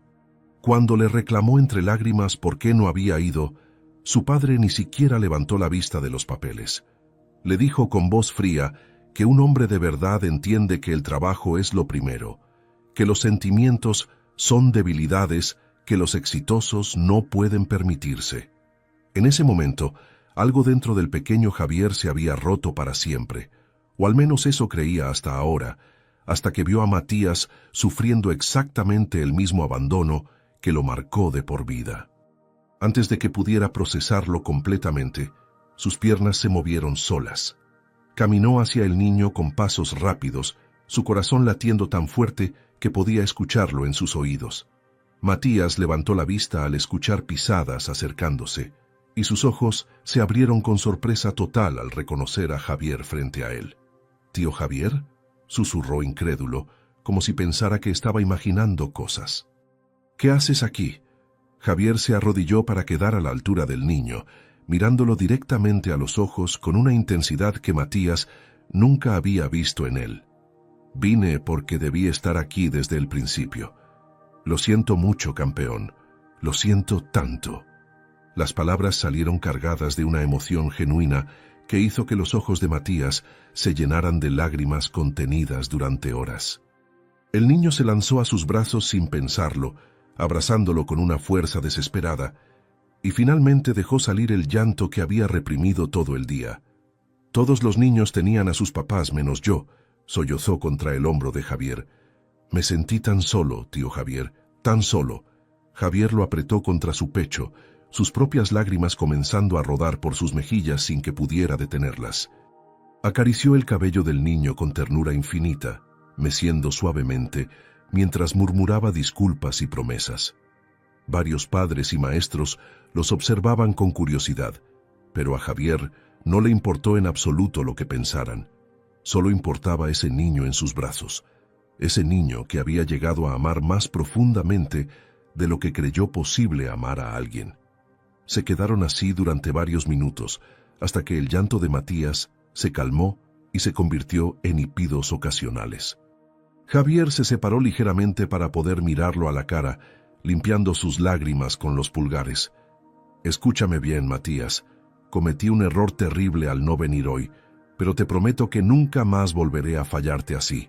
Cuando le reclamó entre lágrimas por qué no había ido, su padre ni siquiera levantó la vista de los papeles. Le dijo con voz fría que un hombre de verdad entiende que el trabajo es lo primero, que los sentimientos son debilidades que los exitosos no pueden permitirse. En ese momento, algo dentro del pequeño Javier se había roto para siempre, o al menos eso creía hasta ahora, hasta que vio a Matías sufriendo exactamente el mismo abandono que lo marcó de por vida. Antes de que pudiera procesarlo completamente, sus piernas se movieron solas. Caminó hacia el niño con pasos rápidos, su corazón latiendo tan fuerte que podía escucharlo en sus oídos. Matías levantó la vista al escuchar pisadas acercándose, y sus ojos se abrieron con sorpresa total al reconocer a Javier frente a él. «¿Tío Javier?», susurró incrédulo, como si pensara que estaba imaginando cosas. «¿Qué haces aquí?». Javier se arrodilló para quedar a la altura del niño, mirándolo directamente a los ojos con una intensidad que Matías nunca había visto en él. «Vine porque debí estar aquí desde el principio. Lo siento mucho, campeón. Lo siento tanto». Las palabras salieron cargadas de una emoción genuina que hizo que los ojos de Matías se llenaran de lágrimas contenidas durante horas. El niño se lanzó a sus brazos sin pensarlo, abrazándolo con una fuerza desesperada, y finalmente dejó salir el llanto que había reprimido todo el día. «Todos los niños tenían a sus papás menos yo», sollozó contra el hombro de Javier. «Me sentí tan solo, tío Javier, tan solo». Javier lo apretó contra su pecho, sus propias lágrimas comenzando a rodar por sus mejillas sin que pudiera detenerlas. Acarició el cabello del niño con ternura infinita, meciendo suavemente, mientras murmuraba disculpas y promesas. Varios padres y maestros los observaban con curiosidad, pero a Javier no le importó en absoluto lo que pensaran. Solo importaba ese niño en sus brazos, ese niño que había llegado a amar más profundamente de lo que creyó posible amar a alguien. Se quedaron así durante varios minutos, hasta que el llanto de Matías se calmó y se convirtió en hipidos ocasionales. Javier se separó ligeramente para poder mirarlo a la cara, limpiando sus lágrimas con los pulgares. «Escúchame bien, Matías. Cometí un error terrible al no venir hoy, pero te prometo que nunca más volveré a fallarte así».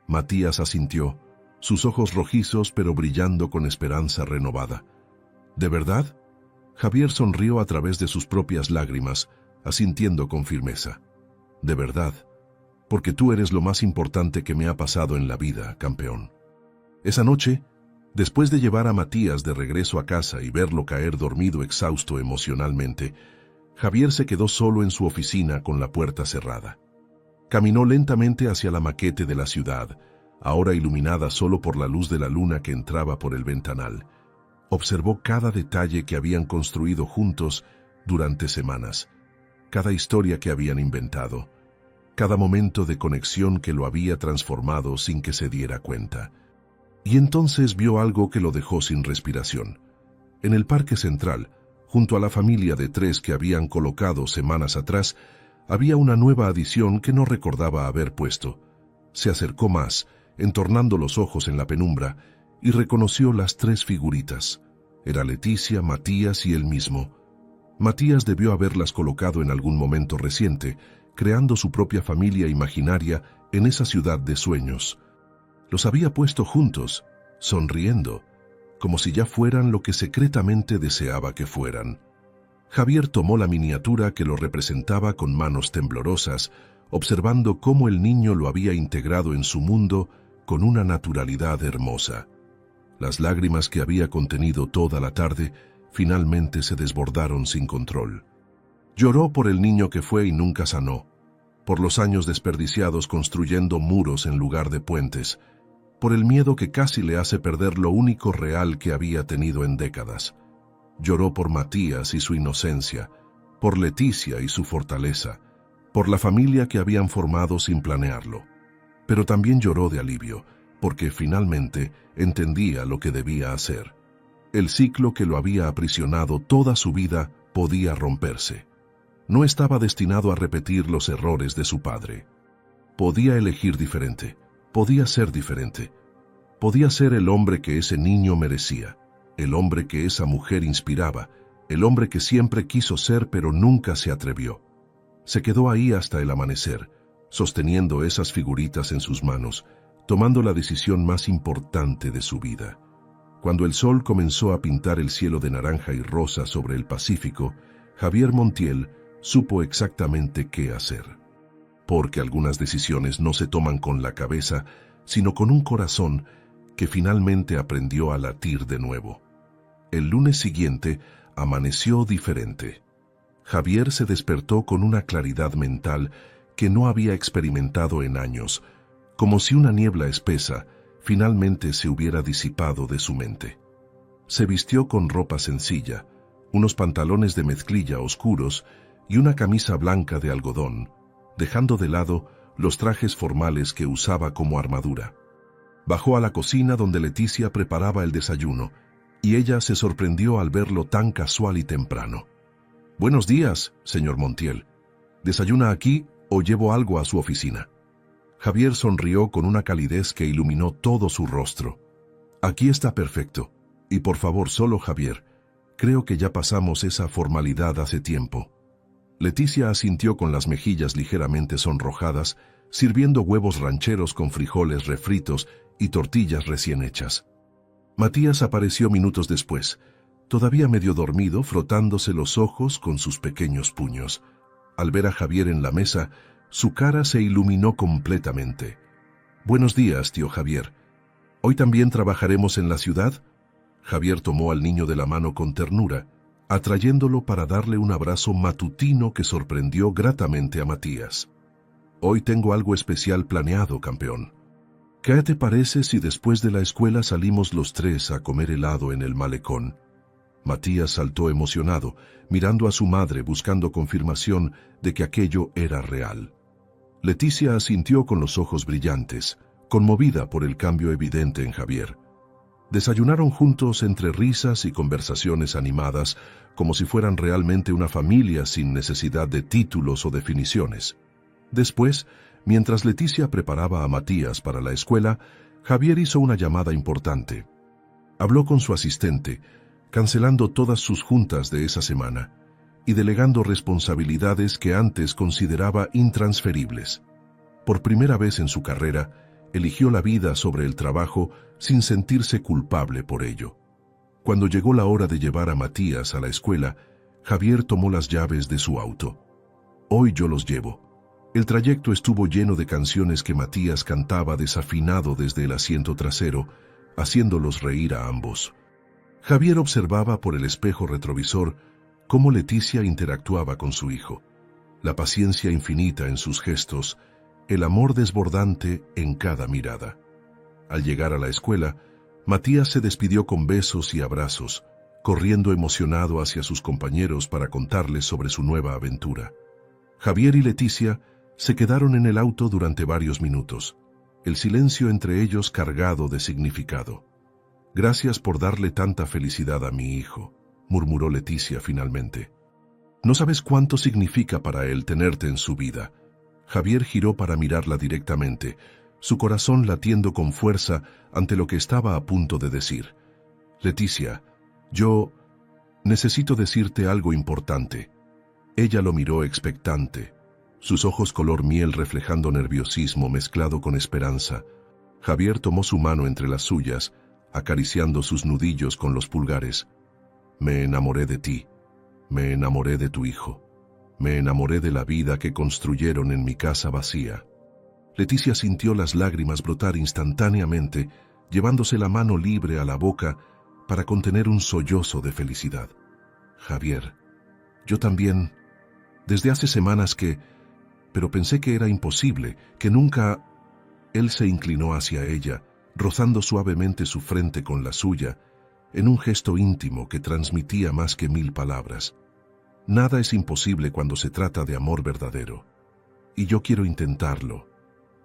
Matías asintió, sus ojos rojizos pero brillando con esperanza renovada. «¿De verdad?». Javier sonrió a través de sus propias lágrimas, asintiendo con firmeza. «De verdad, porque tú eres lo más importante que me ha pasado en la vida, campeón». Esa noche, después de llevar a Matías de regreso a casa y verlo caer dormido exhausto emocionalmente, Javier se quedó solo en su oficina con la puerta cerrada. Caminó lentamente hacia la maquete de la ciudad, ahora iluminada solo por la luz de la luna que entraba por el ventanal. Observó cada detalle que habían construido juntos durante semanas, cada historia que habían inventado, cada momento de conexión que lo había transformado sin que se diera cuenta. Y entonces vio algo que lo dejó sin respiración. En el parque central, junto a la familia de 3 que habían colocado semanas atrás, había una nueva adición que no recordaba haber puesto. Se acercó más, entornando los ojos en la penumbra, y reconoció las 3 figuritas. Era Leticia, Matías y él mismo. Matías debió haberlas colocado en algún momento reciente, creando su propia familia imaginaria en esa ciudad de sueños. Los había puesto juntos, sonriendo, como si ya fueran lo que secretamente deseaba que fueran. Javier tomó la miniatura que lo representaba con manos temblorosas, observando cómo el niño lo había integrado en su mundo con una naturalidad hermosa. Las lágrimas que había contenido toda la tarde finalmente se desbordaron sin control. Lloró por el niño que fue y nunca sanó, por los años desperdiciados construyendo muros en lugar de puentes, por el miedo que casi le hace perder lo único real que había tenido en décadas. Lloró por Matías y su inocencia, por Leticia y su fortaleza, por la familia que habían formado sin planearlo. Pero también lloró de alivio, porque finalmente entendía lo que debía hacer. El ciclo que lo había aprisionado toda su vida podía romperse. No estaba destinado a repetir los errores de su padre. Podía elegir diferente, podía ser diferente. Podía ser el hombre que ese niño merecía, el hombre que esa mujer inspiraba, el hombre que siempre quiso ser pero nunca se atrevió. Se quedó ahí hasta el amanecer, sosteniendo esas figuritas en sus manos, tomando la decisión más importante de su vida. Cuando el sol comenzó a pintar el cielo de naranja y rosa sobre el Pacífico, Javier Montiel supo exactamente qué hacer. Porque algunas decisiones no se toman con la cabeza, sino con un corazón que finalmente aprendió a latir de nuevo. El lunes siguiente amaneció diferente. Javier se despertó con una claridad mental que no había experimentado en años, como si una niebla espesa finalmente se hubiera disipado de su mente. Se vistió con ropa sencilla, unos pantalones de mezclilla oscuros y una camisa blanca de algodón, dejando de lado los trajes formales que usaba como armadura. Bajó a la cocina donde Leticia preparaba el desayuno, y ella se sorprendió al verlo tan casual y temprano. «Buenos días, señor Montiel. ¿Desayuna aquí o llevo algo a su oficina?» Javier sonrió con una calidez que iluminó todo su rostro. «Aquí está perfecto. Y por favor, solo Javier. Creo que ya pasamos esa formalidad hace tiempo». Leticia asintió con las mejillas ligeramente sonrojadas, sirviendo huevos rancheros con frijoles refritos y tortillas recién hechas. Matías apareció minutos después, todavía medio dormido, frotándose los ojos con sus pequeños puños. Al ver a Javier en la mesa, su cara se iluminó completamente. «Buenos días, tío Javier. ¿Hoy también trabajaremos en la ciudad?» Javier tomó al niño de la mano con ternura, atrayéndolo para darle un abrazo matutino que sorprendió gratamente a Matías. «Hoy tengo algo especial planeado, campeón. ¿Qué te parece si después de la escuela salimos los tres a comer helado en el malecón?» Matías saltó emocionado, mirando a su madre buscando confirmación de que aquello era real. Leticia asintió con los ojos brillantes, conmovida por el cambio evidente en Javier. Desayunaron juntos entre risas y conversaciones animadas, como si fueran realmente una familia sin necesidad de títulos o definiciones. Después, mientras Leticia preparaba a Matías para la escuela, Javier hizo una llamada importante. Habló con su asistente, cancelando todas sus juntas de esa semana y delegando responsabilidades que antes consideraba intransferibles. Por primera vez en su carrera, eligió la vida sobre el trabajo sin sentirse culpable por ello. Cuando llegó la hora de llevar a Matías a la escuela, Javier tomó las llaves de su auto. «Hoy yo los llevo». El trayecto estuvo lleno de canciones que Matías cantaba desafinado desde el asiento trasero, haciéndolos reír a ambos. Javier observaba por el espejo retrovisor cómo Leticia interactuaba con su hijo, la paciencia infinita en sus gestos, el amor desbordante en cada mirada. Al llegar a la escuela, Matías se despidió con besos y abrazos, corriendo emocionado hacia sus compañeros para contarles sobre su nueva aventura. Javier y Leticia se quedaron en el auto durante varios minutos, el silencio entre ellos cargado de significado. «Gracias por darle tanta felicidad a mi hijo», murmuró Leticia finalmente. «No sabes cuánto significa para él tenerte en su vida». Javier giró para mirarla directamente, su corazón latiendo con fuerza ante lo que estaba a punto de decir. «Leticia, yo necesito decirte algo importante». Ella lo miró expectante, sus ojos color miel reflejando nerviosismo mezclado con esperanza. Javier tomó su mano entre las suyas, acariciando sus nudillos con los pulgares. Me enamoré de ti, me enamoré de tu hijo, me enamoré de la vida que construyeron en mi casa vacía. Leticia sintió las lágrimas brotar instantáneamente, llevándose la mano libre a la boca para contener un sollozo de felicidad. Javier, yo también, desde hace semanas pero pensé que era imposible, que nunca... Él se inclinó hacia ella, rozando suavemente su frente con la suya, en un gesto íntimo que transmitía más que 1000 palabras. Nada es imposible cuando se trata de amor verdadero. Y yo quiero intentarlo.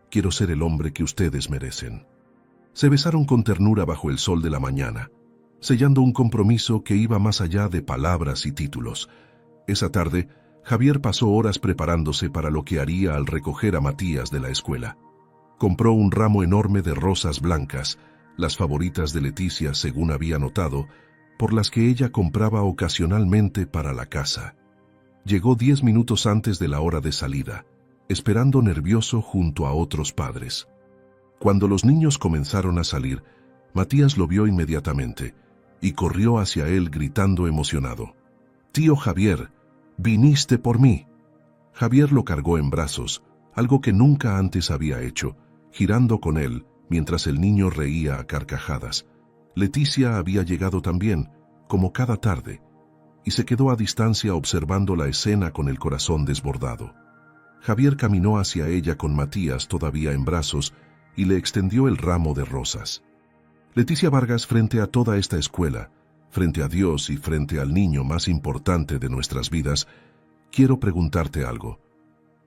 Quiero ser el hombre que ustedes merecen. Se besaron con ternura bajo el sol de la mañana, sellando un compromiso que iba más allá de palabras y títulos. Esa tarde, Javier pasó horas preparándose para lo que haría al recoger a Matías de la escuela. Compró un ramo enorme de rosas blancas, las favoritas de Leticia según había notado, por las que ella compraba ocasionalmente para la casa. Llegó 10 minutos antes de la hora de salida, esperando nervioso junto a otros padres. Cuando los niños comenzaron a salir, Matías lo vio inmediatamente y corrió hacia él gritando emocionado. «Tío Javier, viniste por mí». Javier lo cargó en brazos, algo que nunca antes había hecho, girando con él mientras el niño reía a carcajadas. Leticia había llegado también, como cada tarde, y se quedó a distancia observando la escena con el corazón desbordado. Javier caminó hacia ella con Matías todavía en brazos y le extendió el ramo de rosas. Leticia Vargas, frente a toda esta escuela, frente a Dios y frente al niño más importante de nuestras vidas, quiero preguntarte algo.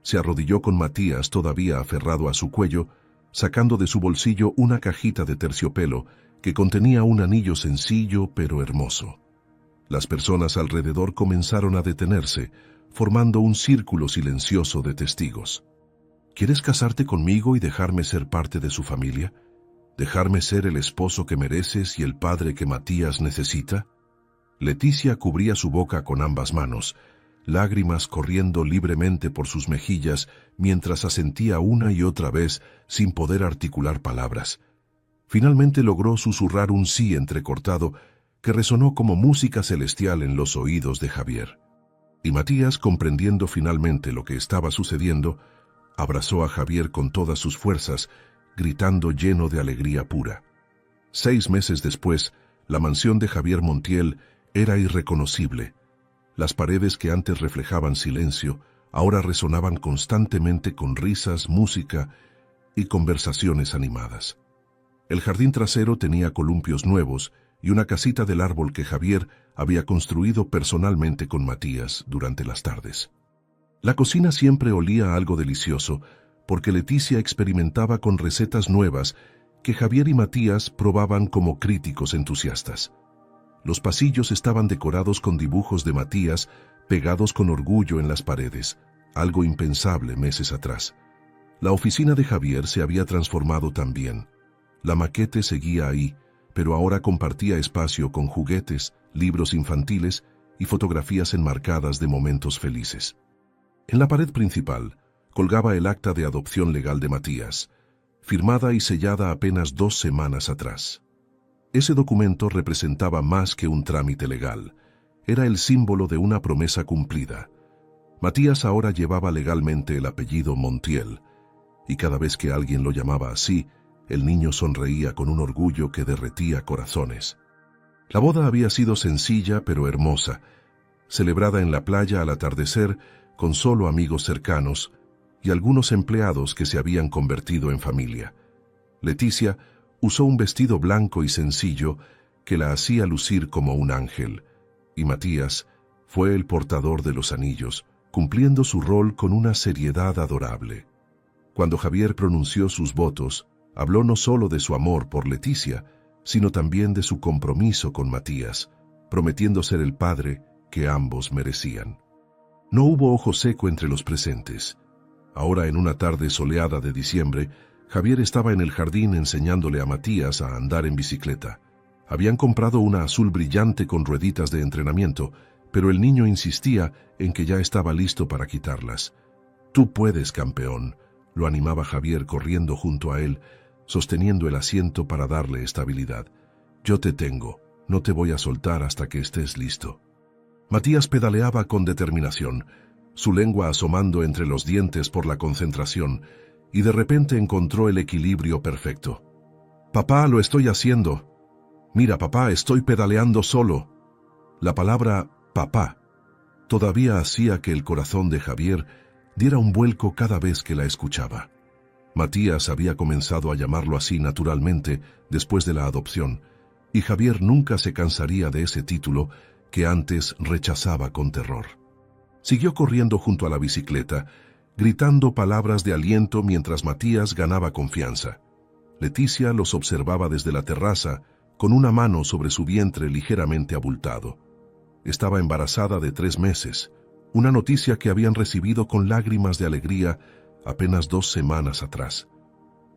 Se arrodilló con Matías todavía aferrado a su cuello, sacando de su bolsillo una cajita de terciopelo que contenía un anillo sencillo pero hermoso. Las personas alrededor comenzaron a detenerse, formando un círculo silencioso de testigos. ¿Quieres casarte conmigo y dejarme ser parte de su familia? ¿Dejarme ser el esposo que mereces y el padre que Matías necesita? Leticia cubría su boca con ambas manos, lágrimas corriendo libremente por sus mejillas mientras asentía una y otra vez sin poder articular palabras. Finalmente logró susurrar un sí entrecortado que resonó como música celestial en los oídos de Javier. Y Matías, comprendiendo finalmente lo que estaba sucediendo, abrazó a Javier con todas sus fuerzas, gritando lleno de alegría pura. 6 meses después, la mansión de Javier Montiel era irreconocible. Las paredes que antes reflejaban silencio, ahora resonaban constantemente con risas, música y conversaciones animadas. El jardín trasero tenía columpios nuevos y una casita del árbol que Javier había construido personalmente con Matías durante las tardes. La cocina siempre olía a algo delicioso, porque Leticia experimentaba con recetas nuevas que Javier y Matías probaban como críticos entusiastas. Los pasillos estaban decorados con dibujos de Matías pegados con orgullo en las paredes, algo impensable meses atrás. La oficina de Javier se había transformado también. La maquete seguía ahí, pero ahora compartía espacio con juguetes, libros infantiles y fotografías enmarcadas de momentos felices. En la pared principal colgaba el acta de adopción legal de Matías, firmada y sellada apenas 2 semanas atrás. Ese documento representaba más que un trámite legal, era el símbolo de una promesa cumplida. Matías ahora llevaba legalmente el apellido Montiel, y cada vez que alguien lo llamaba así, el niño sonreía con un orgullo que derretía corazones. La boda había sido sencilla pero hermosa, celebrada en la playa al atardecer con solo amigos cercanos y algunos empleados que se habían convertido en familia. Leticia usó un vestido blanco y sencillo que la hacía lucir como un ángel, y Matías fue el portador de los anillos, cumpliendo su rol con una seriedad adorable. Cuando Javier pronunció sus votos, habló no solo de su amor por Leticia, sino también de su compromiso con Matías, prometiendo ser el padre que ambos merecían. No hubo ojo seco entre los presentes. Ahora, en una tarde soleada de diciembre, Javier estaba en el jardín enseñándole a Matías a andar en bicicleta. Habían comprado una azul brillante con rueditas de entrenamiento, pero el niño insistía en que ya estaba listo para quitarlas. «Tú puedes, campeón», lo animaba Javier corriendo junto a él, sosteniendo el asiento para darle estabilidad. Yo te tengo, no te voy a soltar hasta que estés listo. Matías pedaleaba con determinación, su lengua asomando entre los dientes por la concentración, y de repente encontró el equilibrio perfecto. «Papá, lo estoy haciendo. Mira, papá, estoy pedaleando solo». La palabra «papá» todavía hacía que el corazón de Javier diera un vuelco cada vez que la escuchaba. Matías había comenzado a llamarlo así naturalmente después de la adopción, y Javier nunca se cansaría de ese título que antes rechazaba con terror. Siguió corriendo junto a la bicicleta, gritando palabras de aliento mientras Matías ganaba confianza. Leticia los observaba desde la terraza, con una mano sobre su vientre ligeramente abultado. Estaba embarazada de 3 meses, una noticia que habían recibido con lágrimas de alegría apenas 2 semanas atrás.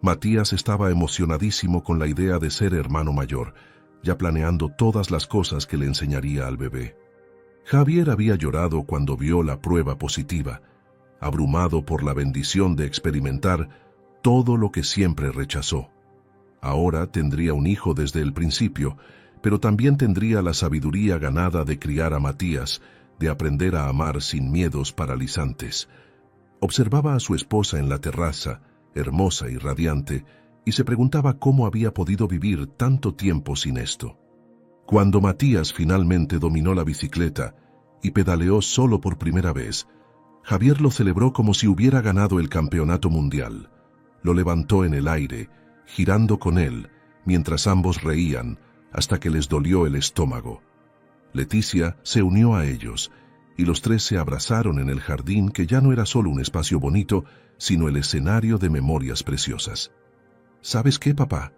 Matías estaba emocionadísimo con la idea de ser hermano mayor, ya planeando todas las cosas que le enseñaría al bebé. Javier había llorado cuando vio la prueba positiva, abrumado por la bendición de experimentar todo lo que siempre rechazó. Ahora tendría un hijo desde el principio, pero también tendría la sabiduría ganada de criar a Matías, de aprender a amar sin miedos paralizantes. Observaba a su esposa en la terraza, hermosa y radiante, y se preguntaba cómo había podido vivir tanto tiempo sin esto. Cuando Matías finalmente dominó la bicicleta y pedaleó solo por primera vez, Javier lo celebró como si hubiera ganado el campeonato mundial. Lo levantó en el aire, girando con él, mientras ambos reían, hasta que les dolió el estómago. Leticia se unió a ellos, y los 3 se abrazaron en el jardín que ya no era solo un espacio bonito, sino el escenario de memorias preciosas. «¿Sabes qué, papá?»,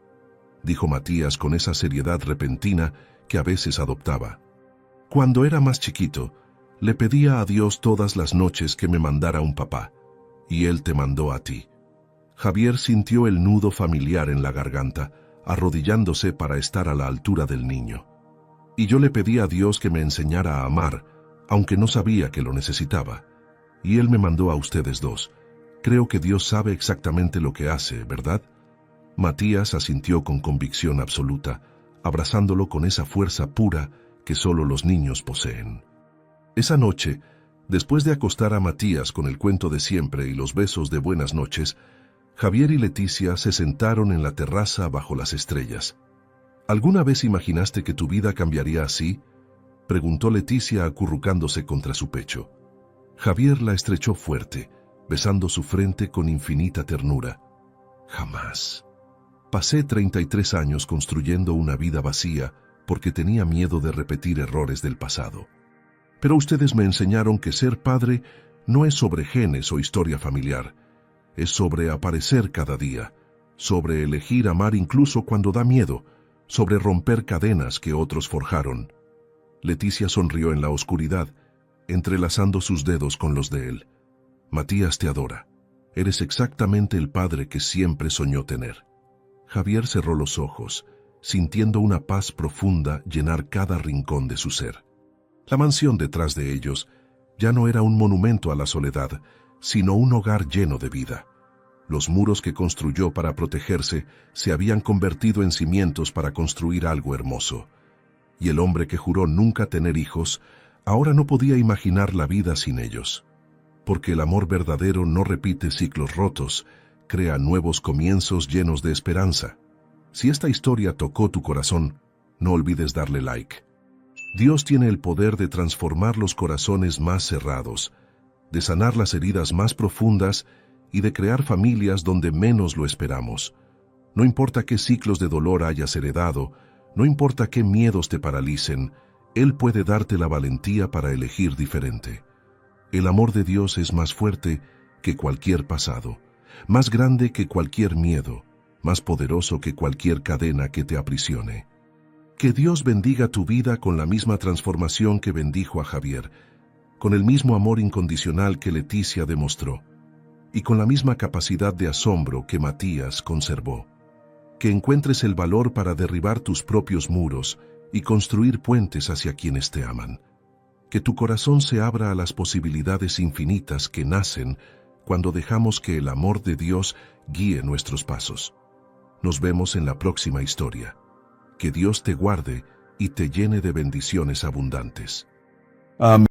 dijo Matías con esa seriedad repentina que a veces adoptaba. «Cuando era más chiquito, le pedía a Dios todas las noches que me mandara un papá, y Él te mandó a ti». Javier sintió el nudo familiar en la garganta, arrodillándose para estar a la altura del niño. «Y yo le pedí a Dios que me enseñara a amar, aunque no sabía que lo necesitaba. Y Él me mandó a ustedes 2. Creo que Dios sabe exactamente lo que hace, ¿verdad?». Matías asintió con convicción absoluta, abrazándolo con esa fuerza pura que solo los niños poseen. Esa noche, después de acostar a Matías con el cuento de siempre y los besos de buenas noches, Javier y Leticia se sentaron en la terraza bajo las estrellas. «¿Alguna vez imaginaste que tu vida cambiaría así?», preguntó Leticia acurrucándose contra su pecho. Javier la estrechó fuerte, besando su frente con infinita ternura. «Jamás. Pasé 33 años construyendo una vida vacía porque tenía miedo de repetir errores del pasado. Pero ustedes me enseñaron que ser padre no es sobre genes o historia familiar. Es sobre aparecer cada día, sobre elegir amar incluso cuando da miedo, sobre romper cadenas que otros forjaron». Leticia sonrió en la oscuridad, entrelazando sus dedos con los de él. «Matías te adora. Eres exactamente el padre que siempre soñó tener». Javier cerró los ojos, sintiendo una paz profunda llenar cada rincón de su ser. La mansión detrás de ellos ya no era un monumento a la soledad, sino un hogar lleno de vida. Los muros que construyó para protegerse se habían convertido en cimientos para construir algo hermoso. Y el hombre que juró nunca tener hijos, ahora no podía imaginar la vida sin ellos. Porque el amor verdadero no repite ciclos rotos, crea nuevos comienzos llenos de esperanza. Si esta historia tocó tu corazón, no olvides darle like. Dios tiene el poder de transformar los corazones más cerrados, de sanar las heridas más profundas y de crear familias donde menos lo esperamos. No importa qué ciclos de dolor hayas heredado, no importa qué miedos te paralicen, Él puede darte la valentía para elegir diferente. El amor de Dios es más fuerte que cualquier pasado, más grande que cualquier miedo, más poderoso que cualquier cadena que te aprisione. Que Dios bendiga tu vida con la misma transformación que bendijo a Javier, con el mismo amor incondicional que Leticia demostró, y con la misma capacidad de asombro que Matías conservó. Que encuentres el valor para derribar tus propios muros y construir puentes hacia quienes te aman. Que tu corazón se abra a las posibilidades infinitas que nacen cuando dejamos que el amor de Dios guíe nuestros pasos. Nos vemos en la próxima historia. Que Dios te guarde y te llene de bendiciones abundantes. Amén.